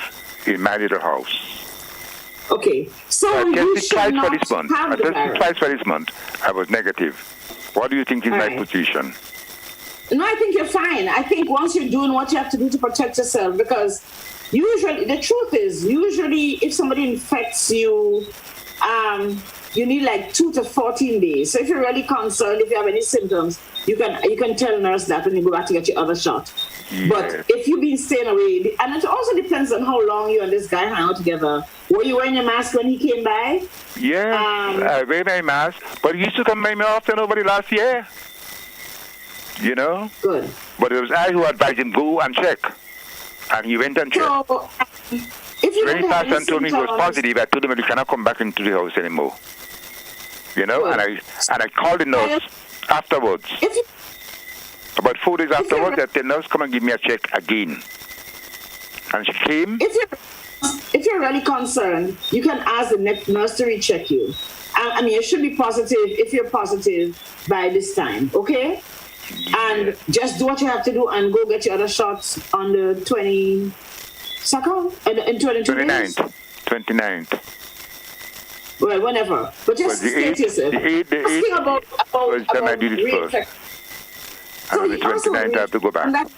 in my little house. Okay. So I you tested should not twice for this month. have I the tested virus. twice for this month. I was negative. What do you think is my position? No, I think you're fine. I think once you're doing what you have to do to protect yourself, because usually, the truth is, if somebody infects you, you need like 2 to 14 days. So if you're really concerned, if you have any symptoms, you can tell nurse that when you go back to get your other shot. Yes. But if you've been staying away, and it also depends on how long you and this guy hang out together. Were you wearing your mask when he came by? Yeah, I wear my mask, but he used to come by me often over the last year. You know? Good. But it was I who advised him, go and check. And he went and checked. So, if you Very don't have fast any and told me he was symptoms- positive. I told him that he cannot come back into the house anymore. You know? And I called the nurse afterwards. About 4 days afterwards, I said, the nurse, come and give me a check again. And she came. If you're really concerned, you can ask the nurse to recheck you. I mean, you should be positive if you're positive by this time, okay? And just do what you have to do and go get your other shots on the 22nd? In 22 days? 29th. Well, whenever. But just stay to yourself. Just think about then I did it reinfection. first. And on the 29th, I have to go back.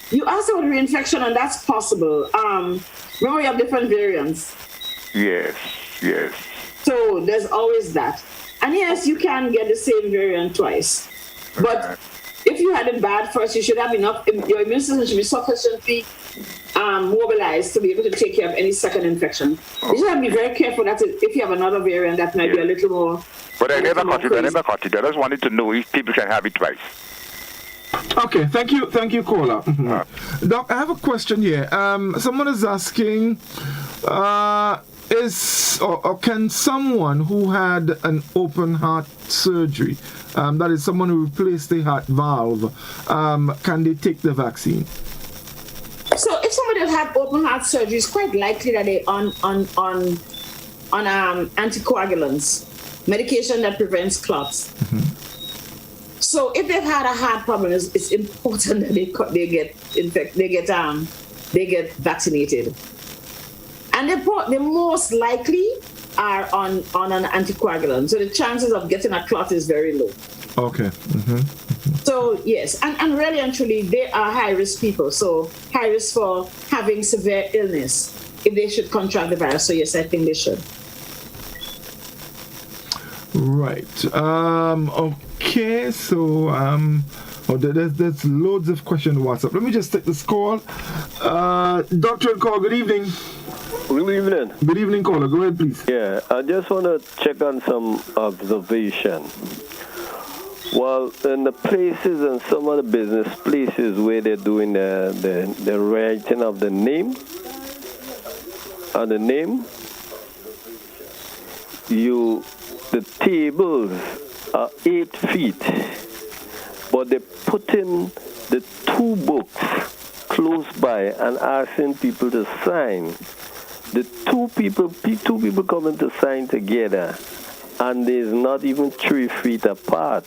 You asked about reinfection, and that's possible. Remember, you have different variants. Yes. So there's always that. And yes, you can get the same variant twice. But if you had it bad first, you should have enough, your immune system should be sufficiently mobilized to be able to take care of any second infection. You should have to be very careful that if you have another variant that might be a little more. But I never caught it. I just wanted to know if people can have it twice. Okay, thank you, caller. Doc, I have a question here. Someone is asking, can someone who had an open heart surgery, that is someone who replaced the heart valve, can they take the vaccine? So if somebody has had open heart surgery, it's quite likely that they're on anticoagulants, medication that prevents clots. So if they've had a heart problem, it's important that they get vaccinated. And they most likely are on an anticoagulant. So the chances of getting a clot is very low. Okay. So yes, and really and truly, they are high-risk people. So high risk for having severe illness if they should contract the virus. So yes, I think they should. Right. Okay. So there's loads of questions on WhatsApp. Let me just take this call. Dr. Call, good evening. Good evening. Good evening, caller. Go ahead, please. Yeah, I just want to check on some observation. Well, in the places and some of the business places where they're doing the writing of the name, the tables are 8 feet, but they put in the 2 books close by and asking people to sign. The two people coming to sign together, and there's not even 3 feet apart.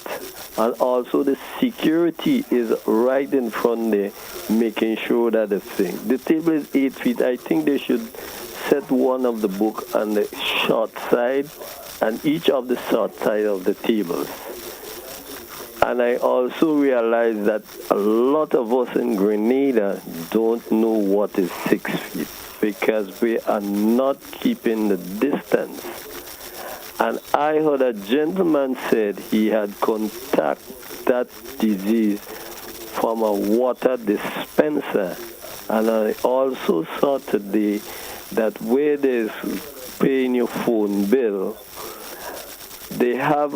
And also the security is right in front there, making sure that the table is 8 feet. I think they should set one of the book on the short side and each of the short side of the tables. And I also realize that a lot of us in Grenada don't know what is 6 feet because we are not keeping the distance. And I heard a gentleman said he had contacted that disease from a water dispenser. And I also saw today that where there's paying your phone bill, they have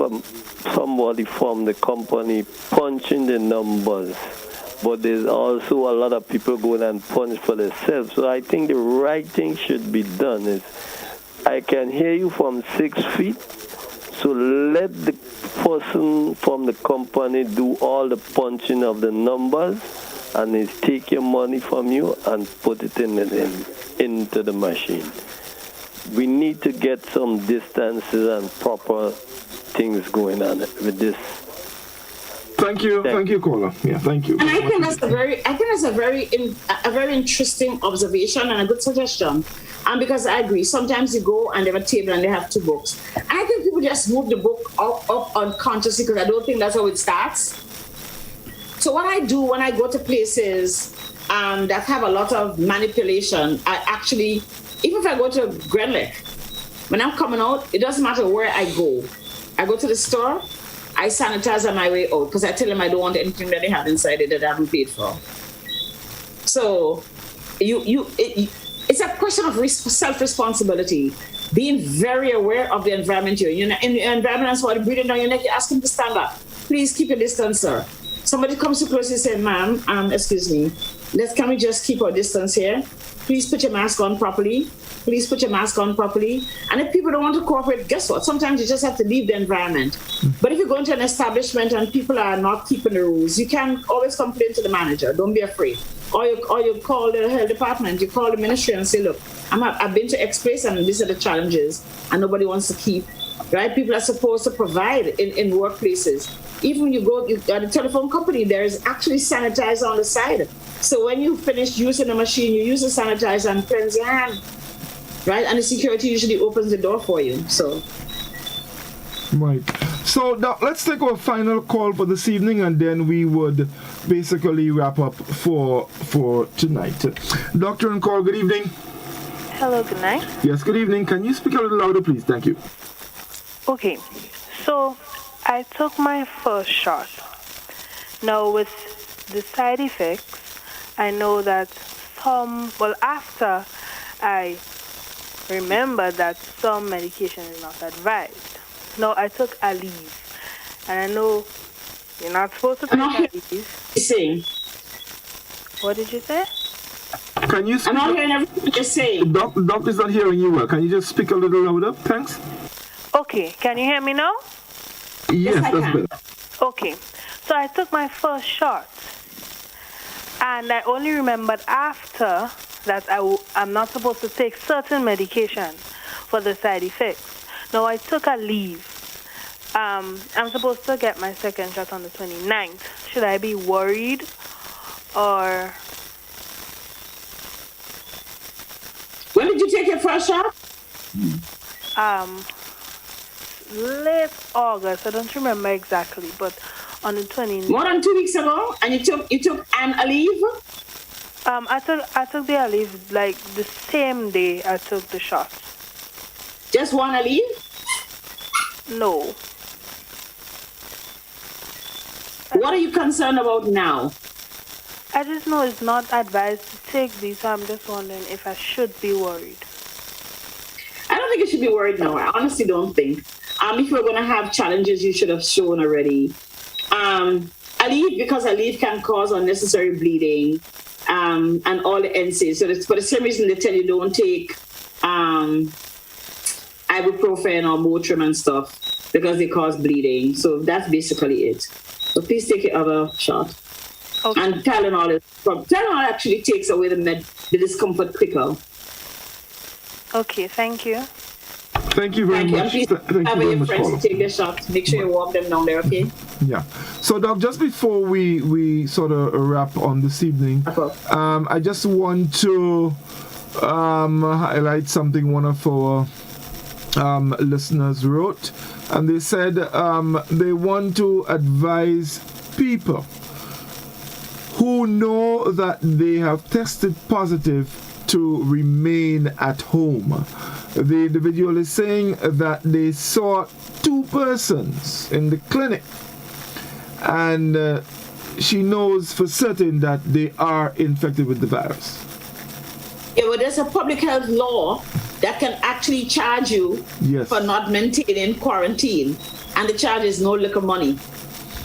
somebody from the company punching the numbers but there's also a lot of people going and punch for themselves. So I think the right thing should be done is, I can hear you from 6 feet, so let the person from the company do all the punching of the numbers, and they take your money from you and put it into the machine. We need to get some distances and proper things going on with this. Thank you, caller. Yeah, thank you. And I think that's a very interesting observation and a good suggestion. And because I agree, sometimes you go and they have a table and they have 2 books. And I think people just move the book up unconsciously, because I don't think that's how it starts. So what I do when I go to places that have a lot of manipulation, I actually, even if I go to Grenlick, when I'm coming out, it doesn't matter where I go. I go to the store, I sanitize on my way out, because I tell them I don't want anything that they have inside it that I haven't paid for. So it's a question of self-responsibility, being very aware of the environment you're in. In your environment, and somebody breathing down your neck, you ask them to stand up. Please keep your distance, sir. Somebody comes too close, you say, ma'am, excuse me, can we just keep our distance here? Please put your mask on properly. Please put your mask on properly. And if people don't want to cooperate, guess what? Sometimes you just have to leave the environment. But if you go into an establishment and people are not keeping the rules, you can always complain to the manager. Don't be afraid. Or you call the health department, you call the ministry and say, look, I've been to X place and these are the challenges, and nobody wants to keep, right? People are supposed to provide in workplaces. Even when you go at the telephone company, there is actually sanitizer on the side. So when you finish using the machine, you use the sanitizer and cleanse your hand, right? And the security usually opens the door for you. So. Right. So now let's take our final call for this evening, and then we would basically wrap up for tonight. Doctor on call, good evening. Hello, good night. Yes, good evening. Can you speak a little louder, please? Thank you. Okay. So I took my first shot. Now with the side effects, I know that after I remember that some medication is not advised. No, I took Aleve, and I know you're not supposed to take Aleve. What did you say? Can you speak? I'm not hearing everything you're saying. The doctor's not hearing you well. Can you just speak a little louder? Thanks. Okay, can you hear me now? Yes, that's better. Okay, so I took my first shot, and I only remembered after that I'm not supposed to take certain medication for the side effects. Now, I took Aleve. I'm supposed to get my second shot on the 29th. Should I be worried or... When did you take your first shot? Late August. I don't remember exactly, but on the 29th. More than 2 weeks ago? And you took an Aleve? I took the Aleve like the same day I took the shot. Just one Aleve? No. What are you concerned about now? I just know it's not advised to take these, so I'm just wondering if I should be worried. I don't think you should be worried now. I honestly don't think. If you're going to have challenges, you should have shown already. Aleve, because Aleve can cause unnecessary bleeding and all the NSAIDs. So for the same reason they tell you don't take ibuprofen or Motrin and stuff, because they cause bleeding. So that's basically it. So please take your other shot. Okay. And Tylenol actually takes away the discomfort quicker. Okay, thank you. Thank you very much. Please have your friends to take their shots. Make sure you warm them down there, okay? Yeah. So, Doc, just before we sort of wrap on this evening, I just want to highlight something one of our listeners wrote, and they said they want to advise people who know that they have tested positive to remain at home. The individual is saying that they saw 2 persons in the clinic, and she knows for certain that they are infected with the virus. Yeah, well, there's a public health law that can actually charge you for not maintaining quarantine, and the charge is no liquor money.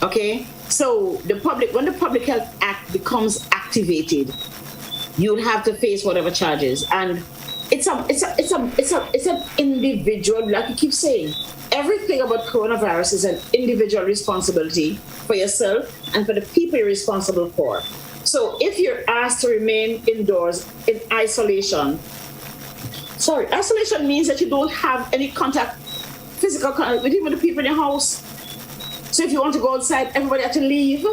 Okay? So when the Public Health Act becomes activated, you'll have to face whatever charges. And it's an individual, like you keep saying. Everything about coronavirus is an individual responsibility for yourself and for the people you're responsible for. So if you're asked to remain indoors in isolation, isolation means that you don't have any physical contact with even the people in your house. So if you want to go outside, everybody has to leave.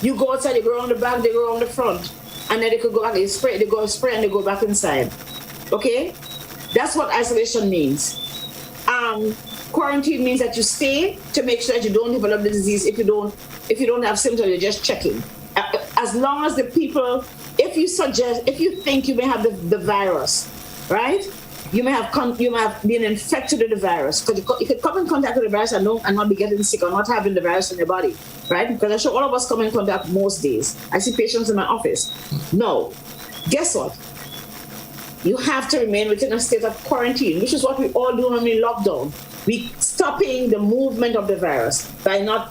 You go outside, you go around the back, they go around the front. And then they could go back, they go spray and they go back inside. Okay? That's what isolation means. Quarantine means that you stay to make sure that you don't develop the disease. If you don't have symptoms, you're just checking. As long as the people, if you think you may have the virus, right? You may have been infected with the virus, because you could come in contact with the virus and not be getting sick or not having the virus in your body, right? Because I'm sure all of us come in contact most days. I see patients in my office. No. Guess what? You have to remain within a state of quarantine, which is what we all do when we lock down. We stopping the movement of the virus by not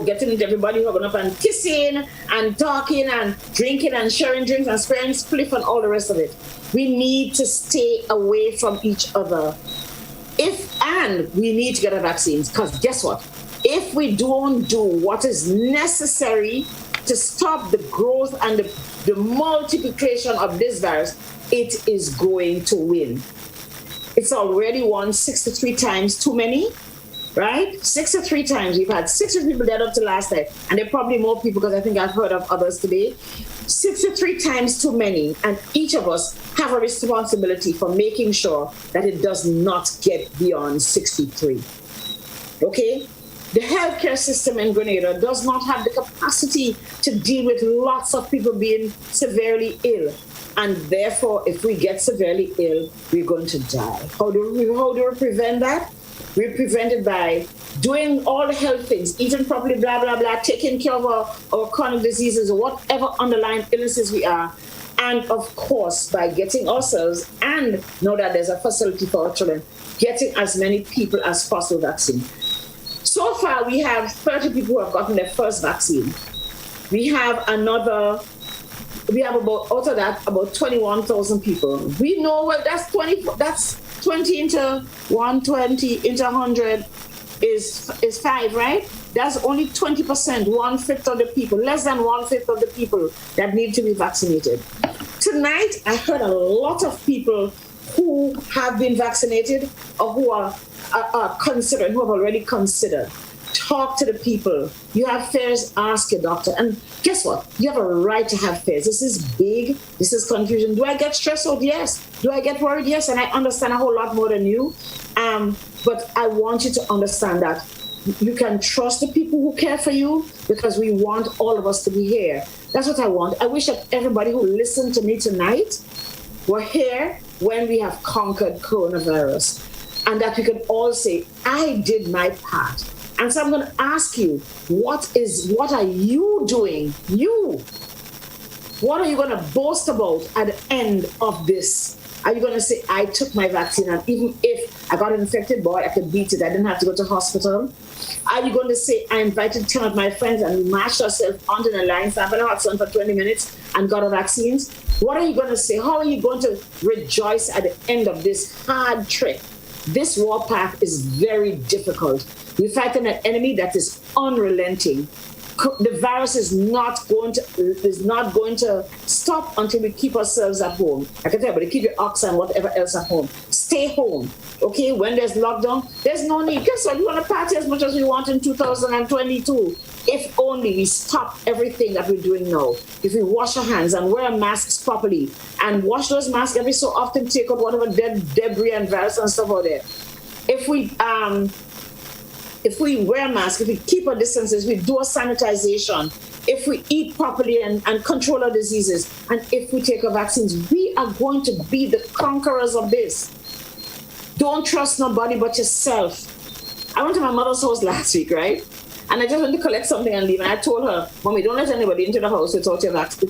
getting into everybody hugging up and kissing and talking and drinking and sharing drinks and spraying spliff and all the rest of it. We need to stay away from each other. We need to get our vaccines, because guess what? If we don't do what is necessary to stop the growth and the multiplication of this virus, it is going to win. It's already won 63 times too many, right? 63 times. We've had 60 people dead up to last night, and there are probably more people because I think I've heard of others today. 63 times too many, and each of us have a responsibility for making sure that it does not get beyond 63. Okay? The healthcare system in Grenada does not have the capacity to deal with lots of people being severely ill. And therefore, if we get severely ill, we're going to die. How do we prevent that? We prevent it by doing all the health things, eating properly, blah, blah, blah, taking care of our chronic diseases or whatever underlying illnesses we are. And of course, by getting ourselves, and know that there's a facility for our children, getting as many people as possible vaccine. So far, we have 30 people who have gotten their first vaccine. We have out of that, about 21,000 people. We know, well, that's 20 into 120 into 100 is 5, right? That's only 20%, 1/5 of the people, less than 1/5 of the people that need to be vaccinated. Tonight, I heard a lot of people who have been vaccinated or who are considering, who have already considered. Talk to the people. You have fears, ask your doctor. And guess what? You have a right to have fears. This is big. This is confusion. Do I get stressed out? Yes. Do I get worried? Yes. And I understand a whole lot more than you. But I want you to understand that you can trust the people who care for you, because we want all of us to be here. That's what I want. I wish that everybody who listened to me tonight were here when we have conquered coronavirus, and that we could all say, I did my part. And so I'm going to ask you, what are you doing? What are you going to boast about at the end of this? Are you going to say, I took my vaccine, and even if I got infected, boy, I could beat it. I didn't have to go to hospital. Are you going to say, I invited 10 of my friends and we marched ourselves onto the line, sat in the hot sun for 20 minutes and got our vaccines? What are you going to say? How are you going to rejoice at the end of this hard trip? This warpath is very difficult. We're fighting an enemy that is unrelenting. The virus is not going to stop until we keep ourselves at home. I can tell you, but keep your ox and whatever else at home. Stay home. Okay, when there's lockdown, there's no need. Guess what? We want to party as much as we want in 2022. If only we stop everything that we're doing now. If we wash our hands and wear masks properly and wash those masks every so often, take out whatever debris and virus and stuff out there. If we wear masks, if we keep our distances, we do a sanitization, if we eat properly and control our diseases, and if we take our vaccines, we are going to be the conquerors of this. Don't trust nobody but yourself. I went to my mother's house last week, right? And I just went to collect something and leave. And I told her, Mommy, don't let anybody into the house without their mask.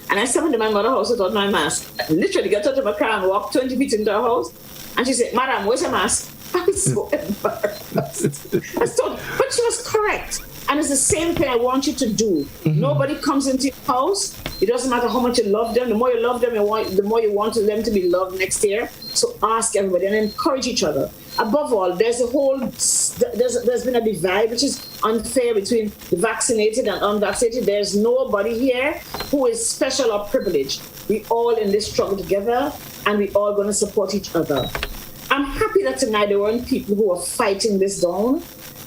And I stepped into my mother's house without my mask. I literally got out of my car and walked 20 feet into her house. And she said, Madam, where's your mask? I was so embarrassed. But she was correct. And it's the same thing I want you to do. Nobody comes into your house. It doesn't matter how much you love them. The more you love them, the more you want them to be loved next year. So ask everybody and encourage each other. Above all, there's been a divide which is unfair between the vaccinated and unvaccinated. There's nobody here who is special or privileged. We all in this struggle together, and we all going to support each other. I'm happy that tonight there weren't people who are fighting this down.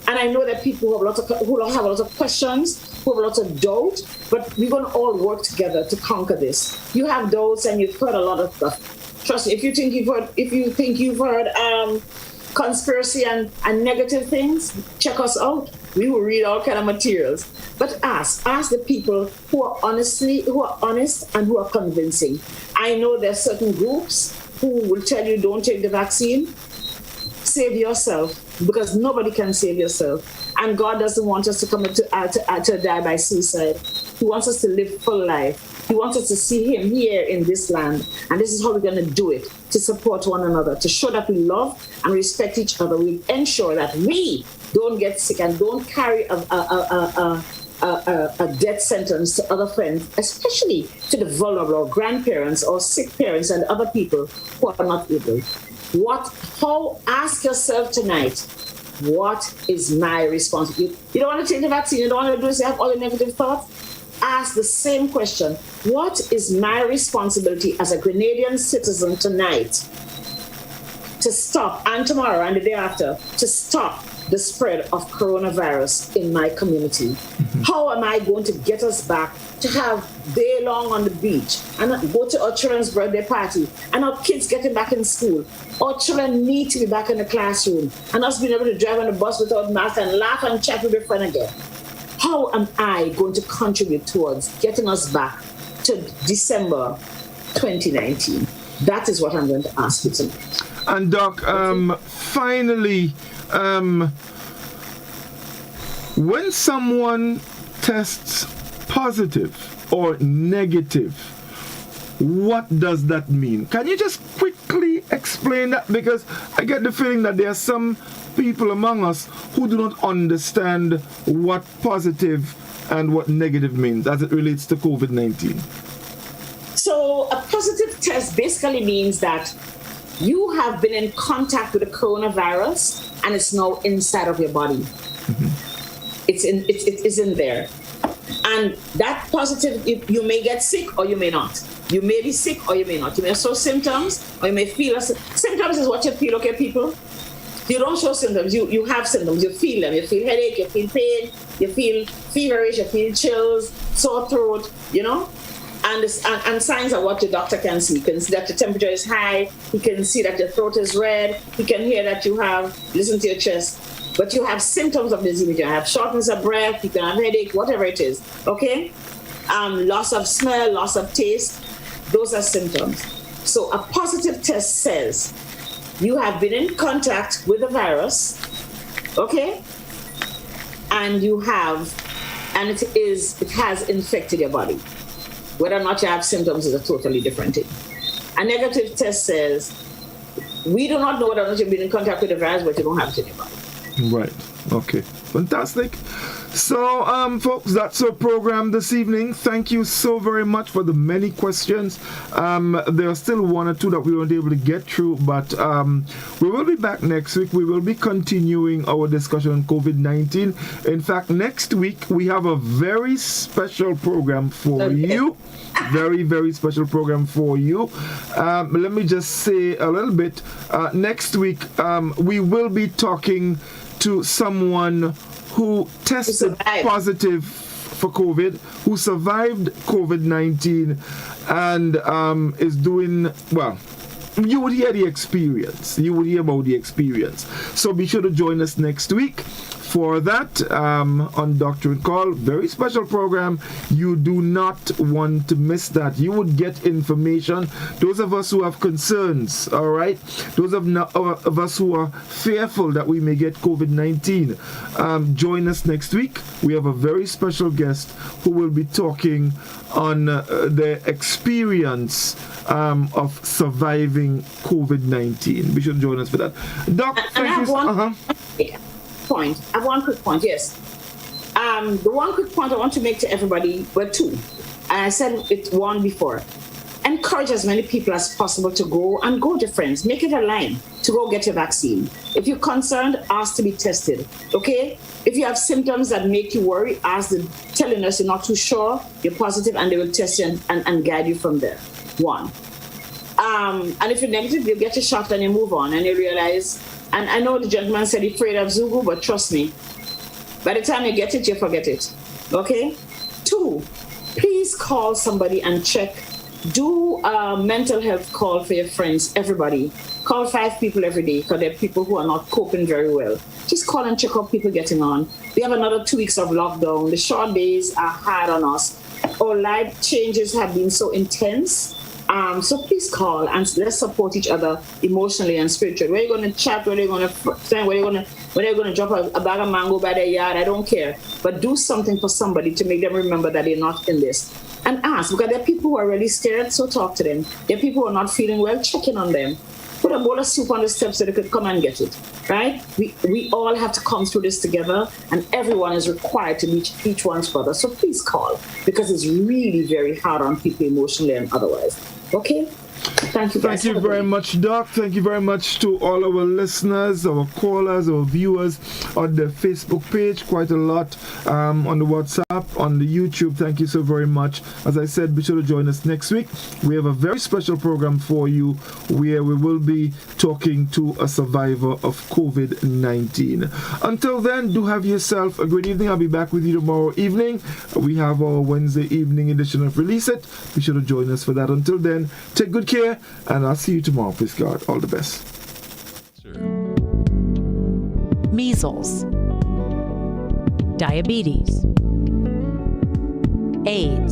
And I know that people who have a lot of questions, who have a lot of doubt, but we're going to all work together to conquer this. You have doubts and you've heard a lot of stuff. Trust me, if you think you've heard conspiracy and negative things, check us out. We will read all kind of materials. But ask the people who are honest and who are convincing. I know there's certain groups who will tell you don't take the vaccine. Save yourself, because nobody can save yourself. And God doesn't want us to come to die by suicide. He wants us to live full life. He wants us to see him here in this land. And this is how we're going to do it, to support one another, to show that we love and respect each other. We ensure that we don't get sick and don't carry a death sentence to other friends, especially to the vulnerable or grandparents or sick parents and other people who are not able. Ask yourself tonight, what is my responsibility? You don't want to take the vaccine, you don't want to do this, you have all the negative thoughts. Ask the same question. What is my responsibility as a Grenadian citizen tonight to stop, and tomorrow and the day after, to stop the spread of coronavirus in my community? How am I going to get us back to have day long on the beach and go to our children's birthday party and our kids getting back in school? Our children need to be back in the classroom and us being able to drive on the bus without masks and laugh and chat with your friend again. How am I going to contribute towards getting us back to December 2019? That is what I'm going to ask you tonight. And Doc, finally, when someone tests positive or negative, what does that mean? Can you just quickly explain that? Because I get the feeling that there are some people among us who do not understand what positive and what negative means as it relates to COVID-19. So a positive test basically means that you have been in contact with the coronavirus and it's now inside of your body. It is in there. And that positive, you may get sick or you may not. You may be sick or you may not. You may show symptoms or you may feel. Symptoms is what you feel, okay, people? You don't show symptoms. You have symptoms. You feel them. You feel headache, you feel pain, you feel feverish, you feel chills, sore throat, you know? And signs are what your doctor can see. You can see that your temperature is high. He can see that your throat is red. He can hear that listen to your chest. But you have symptoms of disease. You can have shortness of breath. You can have headache, whatever it is. Okay? Loss of smell, loss of taste. Those are symptoms. So a positive test says you have been in contact with the virus. Okay? And it has infected your body. Whether or not you have symptoms is a totally different thing. A negative test says, we do not know whether or not you've been in contact with the virus, but you don't have it in your body. Right. Okay. Fantastic. So, folks, that's our program this evening. Thank you so very much for the many questions. There are still one or two that we weren't able to get through, but we will be back next week. We will be continuing our discussion on COVID-19. In fact, next week we have a very special program for you. Very, very special program for you. Let me just say a little bit. Next week, we will be talking to someone who tested positive for COVID, who survived COVID-19 and is doing, well, you would hear the experience. You would hear about the experience. So be sure to join us next week for that on Doctor and Call. Very special program. You do not want to miss that. You would get information. Those of us who have concerns, all right? Those of us who are fearful that we may get COVID-19, join us next week. We have a very special guest who will be talking on the experience of surviving COVID-19. Be sure to join us for that. Doc, thank you. I have one quick point. Yes. The one quick point I want to make to everybody were two. And I said it one before. Encourage as many people as possible to go, and go to friends. Make it a line to go get your vaccine. If you're concerned, ask to be tested, okay? If you have symptoms that make you worry, ask them, telling us you're not too sure, you're positive, and they will test you and guide you from there. One. And if you're negative, you get your shot and you move on, and you realize, and I know the gentleman said he's afraid of Zugu, but trust me, by the time you get it, you forget it, okay? Two, please call somebody and check. Do a mental health call for your friends, everybody. Call 5 people every day, because there are people who are not coping very well. Just call and check how people getting on. We have another 2 weeks of lockdown. The short days are hard on us. Our life changes have been so intense. So please call and let's support each other emotionally and spiritually. Where are you going to chat? Where are you going to stand? Where are you going to drop a bag of mango by their yard? I don't care. But do something for somebody to make them remember that they're not in this. And ask, because there are people who are really scared, so talk to them. There are people who are not feeling well, check in on them. Put a bowl of soup on the steps so they could come and get it, right? We all have to come through this together, and everyone is required to reach each one's brother. So please call, because it's really very hard on people emotionally and otherwise. Okay? Thank you guys. Thank you very much, Doc. Thank you very much to all our listeners, our callers, our viewers on the Facebook page. Quite a lot on the WhatsApp, on the YouTube. Thank you so very much. As I said, be sure to join us next week. We have a very special program for you where we will be talking to a survivor of COVID-19. Until then, do have yourself a great evening. I'll be back with you tomorrow evening. We have our Wednesday evening edition of Release It. Be sure to join us for that. Until then, take good care, and I'll see you tomorrow. Please God, all the best. Measles, diabetes, AIDS,